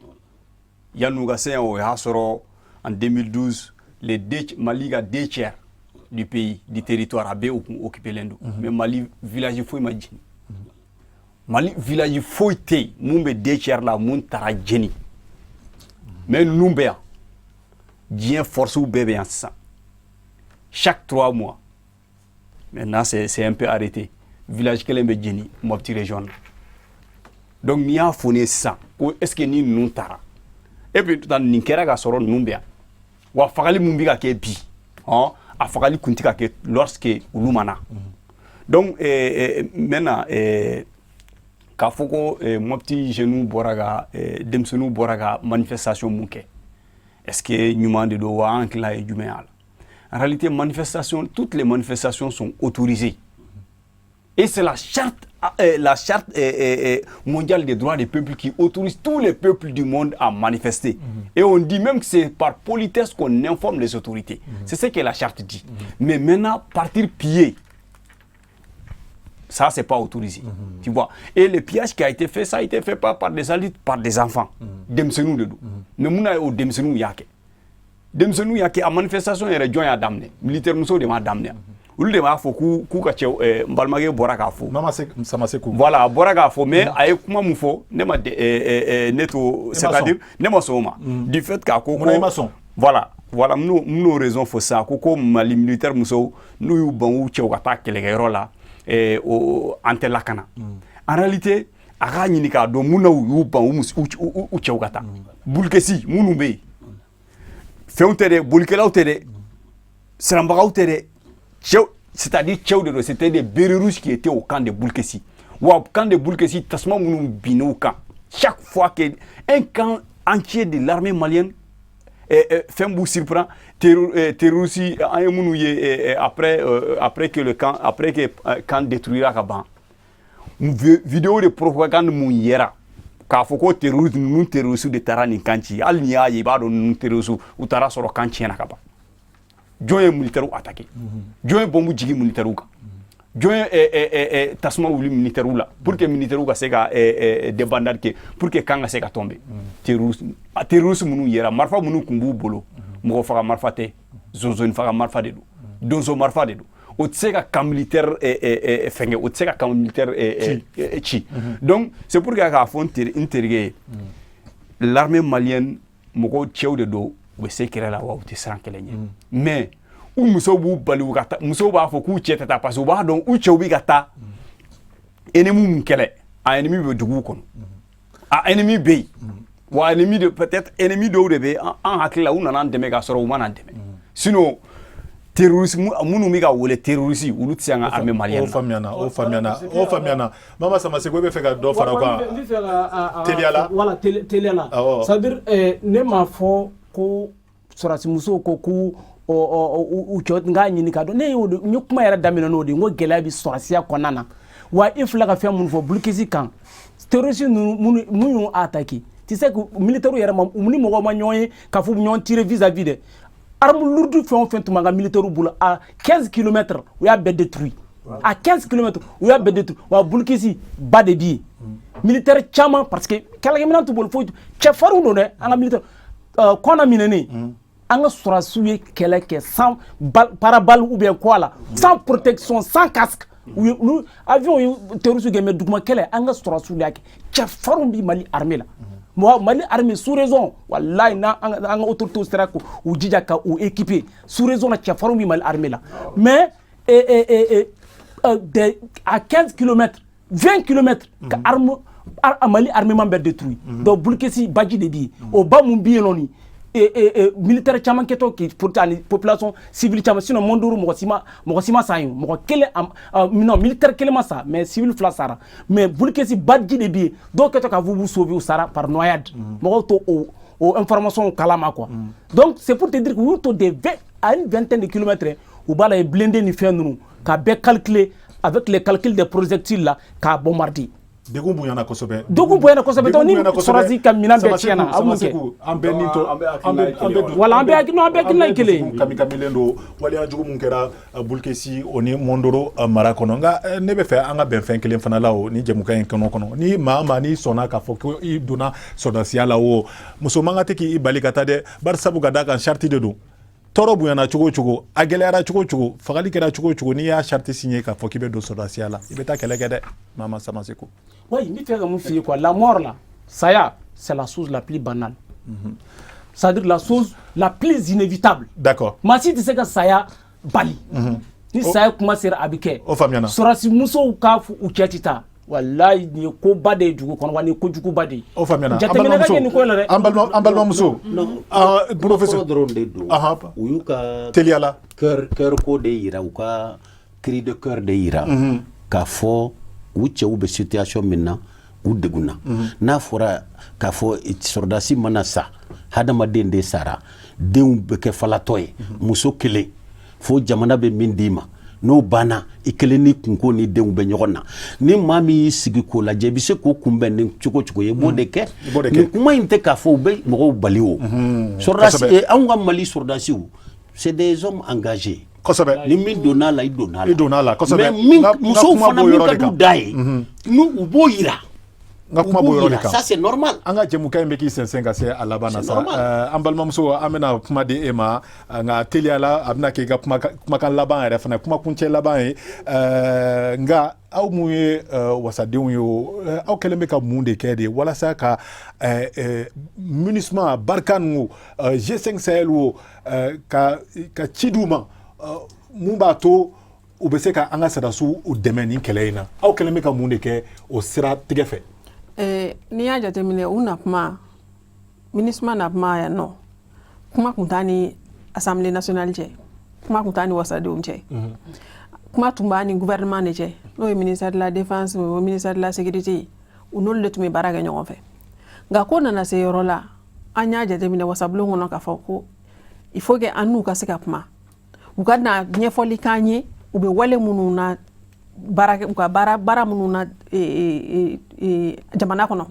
yan'u ka se yan o y'a sɔrɔ en 2012 Mali ka 2 tiers du pays du territoire a bɛ occupé len don mais Mali village foyi ma jeni Mali village foyi tɛ yen mun bɛ 2 tiers la mun taara jeni mais ninnu bɛ yan diɲɛ forcew bɛɛ bɛ yan sisan chaque 3 mois maintenant c'est un peu arrêté village kelen bɛ jeni Mopti région na donc n'i y'a fɔ ne ye sisan ko est-ce que ni ninnu taara et puis nin kɛra ka sɔrɔ ninnu bɛ yan wa fagali mun bɛ ka kɛ bi a fagali kun tɛ ka kɛ lorsque olu ma na donc maintenant k'a fɔ ko Mopti jeunes bɔra ka denmisɛnninw bɔra ka manifestation mun kɛ est-ce que ɲuman de don wa an hakilila ye jumɛn y'a la en réalité manifestation toutes les manifestations sont autorisées et c'est la charte mondiale des droits des peuples qui autorise tous les peuples du monde à manifester et on dit même que c'est par politesse qu'on informe les autorités c'est ce que la charte dit mais maintenant partir piller ça c'est pas autorisé tu vois et le pillage qui a été fait ça a été fait pas par des adultes par des enfants denmisɛnninw de don mais mun na o denmisɛnninw y'a kɛ denmisɛnninw y'a kɛ a manifestation yɛrɛ jɔn y'a daminɛ militaire musow de m'a daminɛ olu de b'a fɔ k'u ka cɛ n balimakɛ bɔra k'a fɔ Samaseku voilà a bɔra k'a fɔ mais a ye kuma mun fɔ ne ma ne to c'est-à-dire ne ma sɔn o ma du fait k'a ko voilà n'o raison fɔ sisan ko Mali militaire musow n'u y'u ban u cɛw ka taa kɛlɛkɛyɔrɔ la an tɛ lakana en réalité a k'a ɲini k'a dɔn mun na u y'u ban u cɛw ka taa bulikɛsi minnu bɛ yen fɛnw tɛ dɛ bolikɛlaw tɛ dɛ siranbagaw tɛ dɛ cɛw c'est-à-dire cɛw de don c'était des bérets rouges qui étaient au camp de Boulkessi wa camp de Boulkessi tasuma minnu binna u kan chaque fois que un camp entier de l'armée malienne fɛn b'u surprend terroriste an ye minnu ye après que le camp détruira ka ban vidéo de propagande mun yera k'a fɔ ko ninnu terroriste de taara nin kan ci hali n'i y'a ye i b'a dɔn ninnu terroriste u taara sɔrɔ kan tiɲɛna ka ban jɔn ye militaire attaqué jɔn ye bombe jigi militaire kan jɔn ye tasuma wuli militaire la pour que militaire ka se ka débandade kɛ pour que kan ka se ka tomber terroriste minnu yera marifa minnu kun b'u bolo mɔgɔ faga marifa tɛ zonzoni faga marifa de don donso marifa de don o tɛ se ka camp militaire fɛngɛ o tɛ se ka camp militaire ci donc c'est pour que k'a fɔ n terikɛ ye l'armée malienne mɔgɔw cɛw de don u bɛ se kɛlɛ la wa u tɛ siran kɛlɛ ɲɛ mais u musow b'u bali u ka taa musow b'a fɔ k'u cɛ tɛ taa parce que u b'a dɔn u cɛw bɛ ka taa ennemi min kɛlɛ a ennemi bɛ duguw kɔnɔ a ennemi bɛ yen wa peut-être ennemi dɔw de bɛ an hakili la u nana an dɛmɛ k'a sɔrɔ u ma na dɛmɛ sinon terrorisme munu mi ka wele terroriste olu ti anga armée malienne o famiana mama sama se ko be fe ka do fara quoi teliala voilà teliala ça veut dire ne ma fo ko sorasi muso ko ku o chot nga nyini ka do ne yo nyukuma yara damina no de ngo gela bi sorasi akonana wa ifla ka fe mun fo bulkisi kan terroriste munu attaquer tu sais que militaire yara muni mo ma nyoy ka fu nyon tirer vis-à-vis de arme lourde fait tumanga militaire boula à 15 km où y a détruit à 15 km où y a détruit wa bulkisi bas de bi militaire chama parce que kala mina to bol fo chefaru no ne anga militaire kona minene anga sura suye kele ke sans parabal ou bien quoi là sans protection sans casque nous avion terroriste game duguma kele anga sura suye ke chefaru bi mali armée là moi mali armée sous raison wallahi na anga autorité austrako ou djidjaka ou équipé sous raison na chefaru bi mali armée là mais à 15 km 20 km ka arme mali armement be détruit donc bulkesi badji de bi o ba mun bi noni militaire chaman keto ki pourtant population civile chaman sinon monduru mo sima sayu mo kele non militaire kele massa mais civil flasara mais bulkesi badji de bi donc keto ka vous sauver au sara par noyade mo to o information kalama quoi donc c'est pour te dire que vous to de 20 à une vingtaine de kilomètres ou bala blindé ni fait nous ka be calculer avec les calculs des projectiles là ka bombarder Degun buyana kosobe. Degun buyana kosobe to ni sorazi kamina be tiana amunke. Ambe nito ambe wala ambe akina ikele. Kamilendo wali ajugu munkera bulkesi oni mondoro marakono nga nebe fe anga ben fen kelen fana lawo ni jemuka en kono ni mama ni sona ka foko i dona sodasia lawo musomanga teki i balikata de bar sabu gada kan sharti de do. Toro buyana chugo agelera chugo fagali kera chugo ni ya charte signé ka fokibe do sodasia la ibeta kelegede mama Samasekou. Oui, il fait comme quoi la mort là ça c'est la chose la plus banale. C'est-à-dire la chose la plus inévitable. D'accord. Mais si tu sais que ça bali. Ni ça comment sera abike. O famiana. Sorasi muso ka fu uchatita. Wallahi ni ko bade jugo kono wani ko jugo bade. O famiana. Ambalma muso. Professeur Dronde do. Uyuka Teliala. Cœur ko de ira uka cri de cœur de ira. Ka fo uche ube situation minna udeguna. Na fora ka fo sordasi manasa hadama dende sara den beke falatoy muso kele fo jamana be mindima no bana ikele ni kunko ni den be nyogona ni mami sigi ko la jebi se ko kumbe ni chuko ye bode ke ni kuma inte ka fo be mo baliwo sordasi e anga mali sordasi c'est des hommes engagés. Ni min donala idonala mais muso fana min ka du dai nu uboyira ngakuma boyoro ça c'est normal anga jemuka mbeki sensenga se alabana sa ambalma muso amena kuma de ema nga teliala abna ke ga kuma kan laban re fana kuma kunche laban nga aw muye wasadew yo aw keleme ka munde kede wala sa ka munisma barkanu G5 Sahel wo ka chiduma mumba to ubese ka anga sadasu u demeni keleina aw keleme ka munde ke o sira tigefe ni ya jatemine una kuma ministre na kuma ya no kuma kuntani assemblée nationale je kuma kuntani wasadum je kuma tumbani gouvernement je no ministère de la défense no ministère de la sécurité unol le tumi baraga nyongo fe nga ko na se yorola anya jatemine wasablo ngono ka fako il faut que anu ka seka kuma ukadna nyefoli kanye ube wale mununa baraka uka bara mununa jamana kono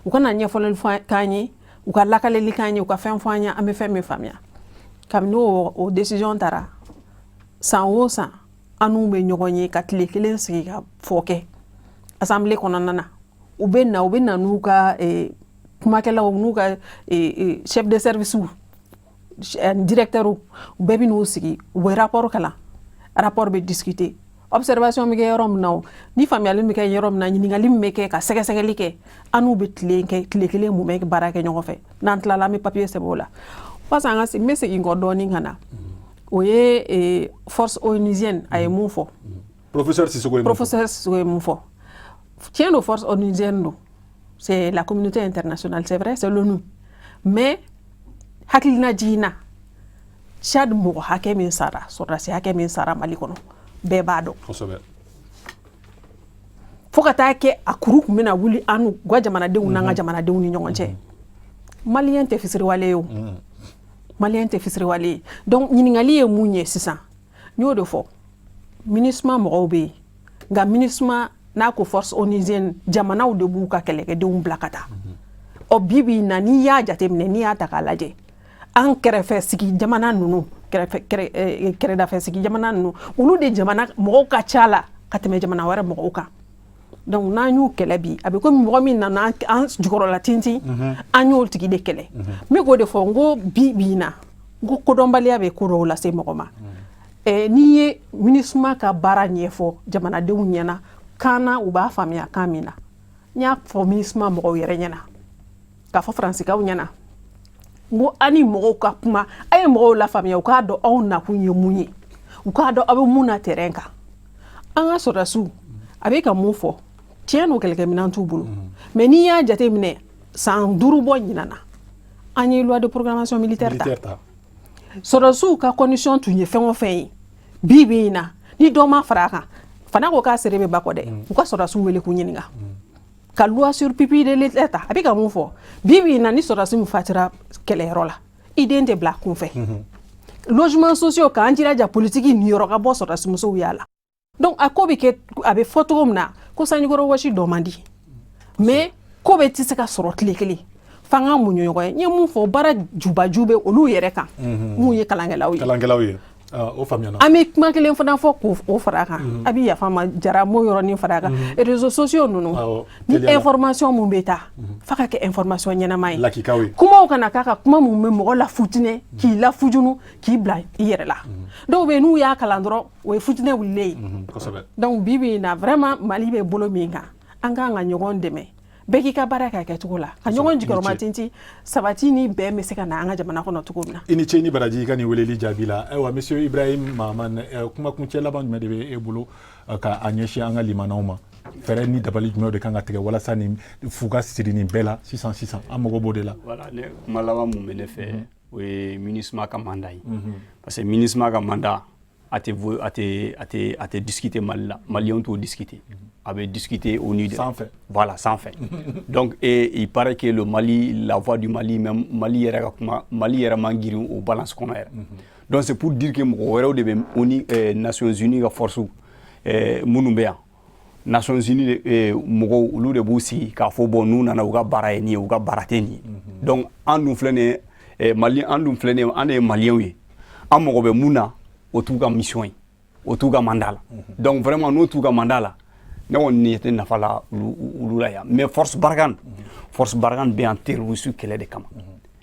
ukana nyefoli kanye uka lakale kanye uka fanya ame famia kamino o décision tara sans ça anu be nyogonye katle kelen sigi ka foke assemblée kono nana ube na nuka kuma kala nuka chef de service directeur ou bebi no sigi ou rapport kala rapport be discuter observation mi ke rom naw ni famille mi ke rom na ni ngali mi ke ka sege like anu be tle mu mek barake nyoko fe nant la mi papier c'est bola parce nga si messe ingo doni ngana oye force onusienne ay mu fo professeur Sissoko mu fo tiens nos forces onusiennes c'est la communauté internationale c'est vrai c'est l'ONU mais hakilina jina Chad mɔgɔ hakɛ min sara sɔrɔdasi hakɛ min sara Mali kɔnɔ bɛɛ b'a dɔn fo ka taa kɛ a kuru kun bɛna wuli an ga jamanadenw n'an ka jamanadenw ni ɲɔgɔn cɛ Maliyɛn tɛ fisiriwale ye o Maliyɛn tɛ fisiriwale ye donc ɲininkali ye mun ye sisan n y'o de fɔ MINUSMA mɔgɔw bɛ yen nka MINUSMA n'a ko force onusienne jamanaw de b'u ka kɛlɛkɛdenw bila ka taa ɔ bi na n'i y'a jateminɛ n'i y'a ta k'a lajɛ an kɛrɛfɛ sigi jamana ninnu kɛrɛdafɛ sigi jamana ninnu olu de jamana mɔgɔw ka ca la ka tɛmɛ jamana wɛrɛ mɔgɔw kan donc n'an y'u kɛlɛ bi a bɛ komi mɔgɔ min nana an jukɔrɔla tintin an y'o tigi de kɛlɛ n bɛ k'o de fɔ n ko bi na n ko kodɔnbaliya bɛ ko dɔw lase mɔgɔ ma n'i ye MINUSMA ka baara ɲɛfɔ jamanadenw ɲɛna kan na u b'a faamuya kan min na n y'a fɔ MINUSMA mɔgɔw yɛrɛ ɲɛna k'a fɔ faransikaw ɲɛna n ko ani mɔgɔw ka kuma a ye mɔgɔw lafaamuya u k'a dɔn aw nakun ye mun ye u k'a dɔn aw bɛ mun na terrain kan an ka sɔrɔdasiw a bɛ ka mun fɔ tiɲɛ n'o kɛlɛkɛminɛn t'u bolo mais n'i y'a jateminɛ san 5 bɔ ɲinana an ye loi de programmation militaire ta sɔrɔdasiw ka condition tun ye fɛn o fɛn ye bi na ni dɔ ma fara a kan fana ko k'a sere bɛ ba kɔ dɛ u ka sɔrɔdasiw wele k'u ɲininka ka loi sur pipi de l'état ta a bɛ ka mun fɔ bi na ni sɔrɔdasi min fatira kɛlɛyɔrɔ la i den tɛ bila a kun fɛ logement sociaux k'an jilaja politique niyɔrɔ ka bɔ sɔrɔdasi musow y'a la donc a ko bɛ kɛ a bɛ fɔ cogo min na ko sanjikɔrɔ wɔsi dɔ man di mais ko bɛ tɛ se ka sɔrɔ tile kelen f'an ka mun ɲɔgɔn ye n ye mun fɔ baara jubaju bɛ olu yɛrɛ kan mun ye kalankɛlaw ye o faamuyana an bɛ kuma kelen fana fɔ k'o fara a kan a bɛ yafa ma jara m'o yɔrɔnin fara a kan réseaux sociaux ninnu ni information mun bɛ taa f'a ka kɛ information ɲɛnama ye kumaw kana k'a ka kuma mun bɛ mɔgɔ la futinɛ k'i la fujunu k'i bila i yɛrɛ la dɔw bɛ n'u y'a kalan dɔrɔn o ye futinɛ wulilen ye donc bi na vraiment Mali bɛ bolo min kan an k'an ka ɲɔgɔn dɛmɛ bɛɛ k'i ka baara k'a kɛcogo la ka ɲɔgɔn jigiyɔrɔma tintin sabati ni bɛn bɛ se ka na an ka jamana kɔnɔ cogo min na. I ni ce ni baraji i ka nin weleli jaabi la ayiwa monsieur Ibrahim Mahaman kumakuncɛ laban jumɛn de bɛ e bolo ka a ɲɛsin an ka limanaw ma fɛɛrɛ ni dabali jumɛn de kan ka tigɛ walasa nin fu ka siri nin bɛɛ la sisan an mago b'o de la. Voilà ne kuma laban mun bɛ ne fɛ o ye MINUSMA ka mandat ye parce que MINUSMA ka mandat a tɛ discuter Mali la Maliens t'o discuter a bɛ discuter au niveau voilà sans fait donc il paraît que le Mali la voix du Mali même Mali yɛrɛ ka kuma Mali yɛrɛ man girin o balance kɔnɔ yɛrɛ donc c'est pour dire que mɔgɔ wɛrɛw de bɛ Nations Unies ka force minnu bɛ yan Nations Unies mɔgɔw olu de b'u sigi k'a fɔ bon n'u nana u ka baara ye nin ye u ka baara tɛ nin ye donc an dun filɛ nin ye Mali an dun filɛ nin ye an de ye Maliens ye an mago bɛ mun na o t'u ka mission ye o t'u ka mandat la donc vraiment n'o t'u ka mandat la ne kɔni tɛ nafa la olu la yan mais force Barkhane bɛ yan terroriste kɛlɛ de kama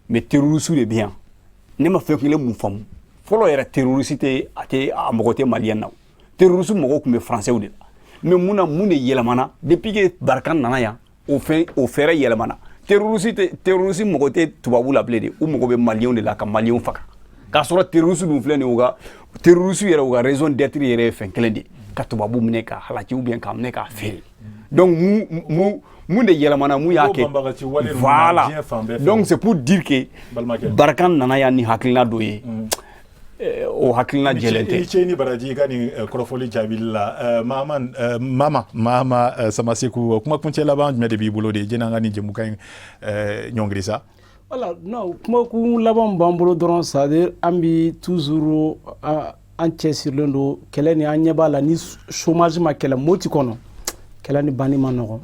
mais terroriste de bɛ yan ne ma fɛn kelen mun faamu fɔlɔ yɛrɛ terroriste a mɔgɔ tɛ Maliyɛn na terroriste mɔgɔw tun bɛ français de la mais mun de yɛlɛmana depuis que Barkhane nana yan o fɛɛrɛ yɛlɛmana terroriste mɔgɔ tɛ tubabu la bilen de u mɔgɔ bɛ Maliyɛnw de la ka Maliyɛnw faga k'a sɔrɔ terroriste dun filɛ nin ye terroriste yɛrɛ u ka raison d'être yɛrɛ ye fɛn kelen de ka tubabu minɛ ka halaki ou bien k'a minɛ k'a feere donc mun de yɛlɛmana mun y'a kɛ voilà donc c'est pour dire que Barkhane nana yan ni hakilina dɔ ye o hakilina jɛlen tɛ. I ce ni baraji i ka nin kɔrɔfɔli jaabili la Mama Samaseku kumakuncɛ laban jumɛn de b'i bolo de jɛnɛ an ka nin jɛmukan in ɲɔngiri sa. Voilà, non, kumakun laban b'an bolo dɔrɔn c'est à dire an bi toujours an cɛsirilen don kɛlɛ ni an ɲɛ b'a la ni chômage ma kɛlɛ Moti kɔnɔ kɛlɛ ni banni ma nɔgɔn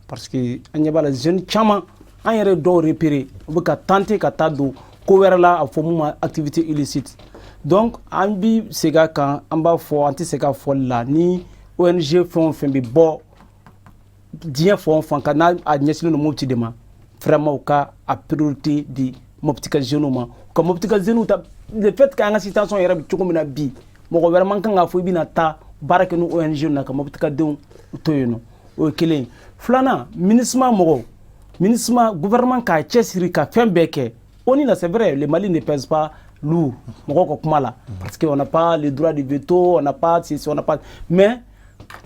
parce que an ɲɛ b'a la jeunes caman an yɛrɛ dɔw repérer u bɛ ka tenter ka taa don ko wɛrɛ la a fɔ mun ma activité illicite donc an bi segin a kan an b'a fɔ an tɛ se ka fɔli la ni ONG fɛn o fɛn bɛ bɔ diɲɛ fan o fan ka n'a ɲɛsinnen don Mopti de ma vraiment u ka a priorité di Mopti ka jeunes ma u ka Mopti ka jeunes ta le fait que an ka situation yɛrɛ bɛ cogo min na bi mɔgɔ wɛrɛ man kan k'a fɔ i bɛna taa baara kɛ ni ONG na ka Mopti ka denw to yen nɔ o ye kelen ye filanan MINUSMA mɔgɔw MINUSMA gouvernement k'a cɛsiri ka fɛn bɛɛ kɛ ONU là c'est vrai le Mali ne pèse pas lourd mɔgɔw ka kuma la parce que on n'a pas le droit de veto on n'a pas ceci on n'a pas mais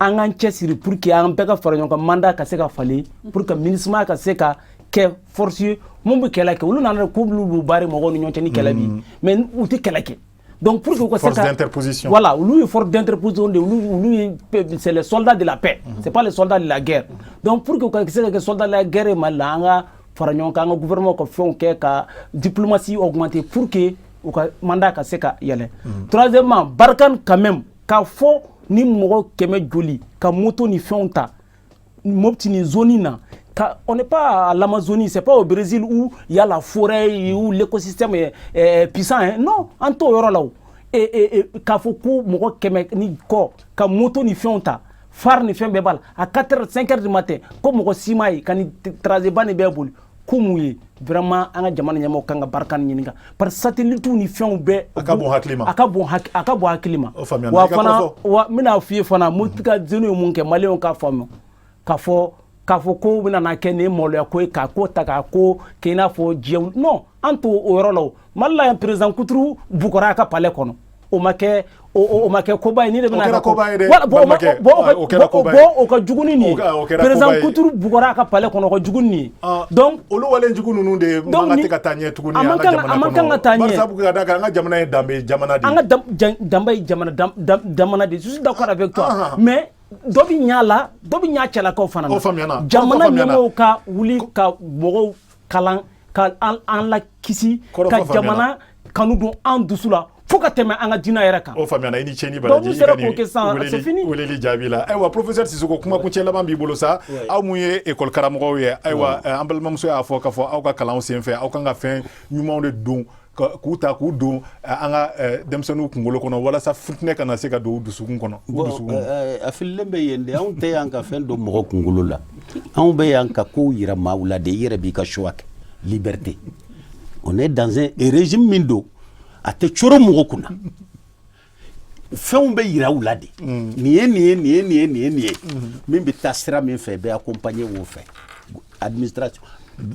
an k'an cɛsiri pour que an bɛɛ ka fara ɲɔgɔn kan mandat ka se ka falen pour que MINUSMA ka se ka kɛ force ye mun bɛ kɛlɛ kɛ olu nana k'olu b'u baara mɔgɔw ni ɲɔgɔn cɛ ni kɛlɛ bi mais u tɛ kɛlɛ kɛ Donc pour que force d'interposition. Voilà, lui force d'interposition, lui c'est les soldats de la paix, c'est pas les soldats de la guerre. Donc pour que les soldats de la guerre est mal là, le gouvernement a fait que diplomatie augmentée pour que le mandat se yale. Troisièmement, Barkhane quand même, quand faut ni moro keme joli, quand moto ni fonta, mopti ni zone na. On n'est pas à l'Amazonie, c'est pas au Brésil où il y a la forêt, où l'écosystème est puissant. Hein. Non, en tout cas, là. Et quand faut que ni ko, quand moto ni fonta, phare ni fait bébal, à 4h, 5h du matin, comme on simaï, quand il trace ban et bébol, comme vraiment, on a jamana nyamo kanga Barkhane nyinga. Par satellite ni fait bé. Akabo haklima. Akabo haklima. Wa mina fiye fana, mutika zeno munke malé on ka famo, ka fo ko bina na kene molo ya ko ka ko ta ka ko kena fo jew non anto o rolo malla en président Kuturu Bukora ka palais kono o make ko bay ni de bina ka ko wala o ka juguni ni président Kuturu Bukora ka palais kono ko juguni ni donc o lo walen jugunu nu de mangate ka tanye tuguni ya jamana kono barsa buka daga nga jamana e dambe jamana di anga dambe jamana di je suis d'accord avec toi mais dobi nyala chala ko fana jamana nyamo ka wuli ka mogo kalan ka an la kisi ka jamana kanu don an dusula fo ka teme an ga dina yɛrɛ kan o famiana ini cheni baraji c'est fini weleli jabila aywa professeur Sissoko kuma kun cɛ laban b'i bolo sa aw mun ye école karamɔgɔw ye aywa an balimamuso y'a fɔ k'a fɔ aw ka kalanw senfɛ aw kan ka fɛn ɲumanw de don k'u ta k'u don an ka denmisɛnninw kunkolo kɔnɔ walasa fitinɛ kana se ka don dusukun kɔnɔ a fililen bɛ yen de anw tɛ yan ka fɛn don mɔgɔ kunkolo la anw bɛ yan ka kow yira maaw la de i yɛrɛ b'i ka choix kɛ liberté on est dans un régime min don a tɛ coro mɔgɔ kunna fɛnw bɛ yira u la de nin ye min bɛ taa sira min fɛ bɛ accompagner o fɛ administration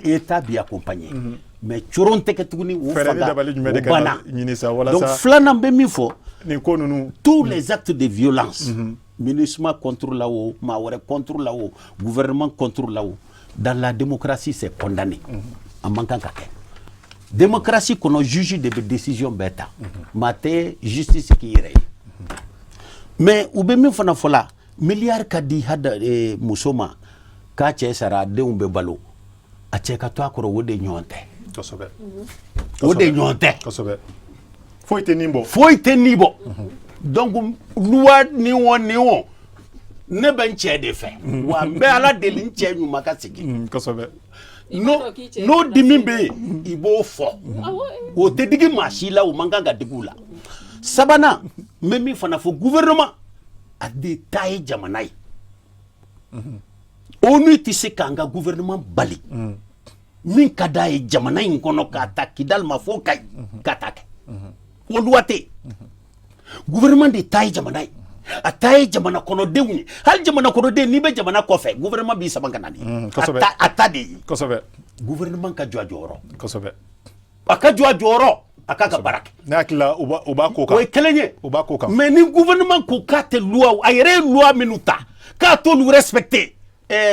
état b'i accompagner mais coron tɛ kɛ tuguni o faga o banna donc filanan bɛ min fɔ tous les actes de violence MINUSMA contre la o maa wɛrɛ contre la o gouvernement contre la o dans la démocratie c'est condamné a man kan ka kɛ démocratie kɔnɔ juge de bɛ décision bɛɛ ta maa tɛ justice k'i yɛrɛ ye mais u bɛ min fana fɔ la miliyari ka di muso ma k'a cɛ sara a denw bɛ balo a cɛ ka to a kɔrɔ o de ɲɔgɔn tɛ o de ɲɔgɔn tɛ foyi tɛ nin bɔ donc loi ni o ne bɛ n cɛ de fɛ wa n bɛ ala deli n cɛ ɲuman ka segin n'o dimi bɛ yen i b'o fɔ o tɛ digi maa si la o man kan ka digi u la sabanan n bɛ min fana fɔ gouvernement a de ta ye jamana ye ONU tɛ se k'an ka gouvernement bali min ka d'a ye jamana in kɔnɔ k'a ta Kidal ma fo Kayi ka ta kɛ o loi tɛ gouvernement de ta ye jamana ye a ta ye jamana kɔnɔdenw ye hali jamana kɔnɔden n'i bɛ jamana kɔfɛ gouvernement b'i sama ka na de a ta de ye gouvernement ka jɔ a jɔyɔrɔ a ka jɔ a jɔyɔrɔ a ka baara kɛ ne hakili la o b'a ko kan o ye kelen ye o b'a ko kan mais ni gouvernement ko k'a tɛ loi a yɛrɛ ye loi minnu ta k'a t'olu respecter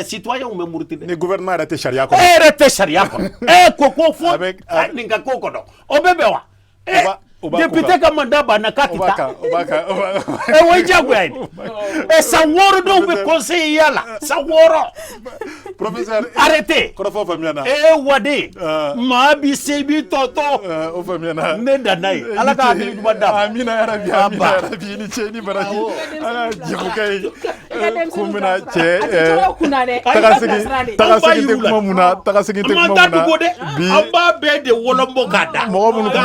citoyen bɛ muruti dɛ ni gouvernement yɛrɛ tɛ sariya kɔnɔ e yɛrɛ tɛ sariya kɔnɔ ko fo nin ka ko kɔnɔ o bɛɛ bɛ wa député ka mandat banna k'a tɛ taa o ye diyagoya ye san 6 dɔw bɛ conseiller yala san 6 professeur arrêtez kɔrɔfɔ faamuyana wade maa b'i se i b'i tɔ o faamuyana ne danna ye ala ka hakili ɲuman d'a ma amina yarabi ni cɛ ni baraji ala jɛmukɛ ye kun bɛna cɛ tagasegin tɛ kuma mun na bi an b'a bɛɛ de wɔlɔnbɔ k'a da mɔgɔ minnu tun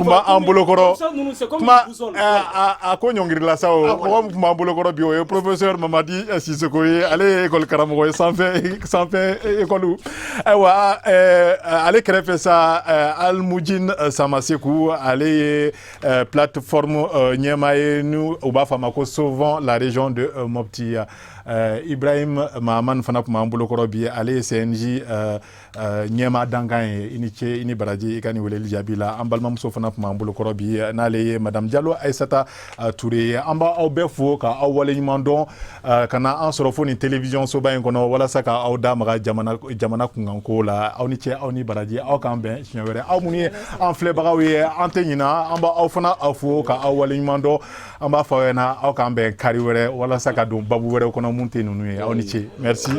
b'an bolokɔrɔ kuma a ko ɲɔngirila sa o mɔgɔ min tun b'an bolokɔrɔ bi o ye professeur Mamadi Sissoko ye ale ye école karamɔgɔ ye sanfɛ école ayiwa ale kɛrɛfɛ sa Almujin Samaseku ale ye plateforme ɲɛmaa ye ni u b'a fɔ a ma ko sauvons la région de Mopti Ibrahim Mahaman fana kuma bolo kɔrɔ bi ale CNJ ɲɛma dankan ye ini ce ini baraji i ka ni weleli jaabi la an balimamuso fana kuma bolo kɔrɔ bi n'ale ye Madame Diallo Aissata Touré ye an b'a aw bɛɛ fo ka aw waleɲuman dɔn ka na an sɔrɔ fo ni télévision soba in kɔnɔ walasa ka aw da maga jamana kunkanko la aw ni cɛ aw ni baraji aw k'an bɛn siɲɛ wɛrɛ aw minnu ye an filɛbagaw ye an tɛ ɲina an b'a aw fana aw fo ka aw waleɲuman dɔn an b'a fɔ aw ɲɛna aw k'an bɛn kari wɛrɛ walasa ka don babu wɛrɛ kɔnɔ mun tɛ ninnu ye aw ni ce merci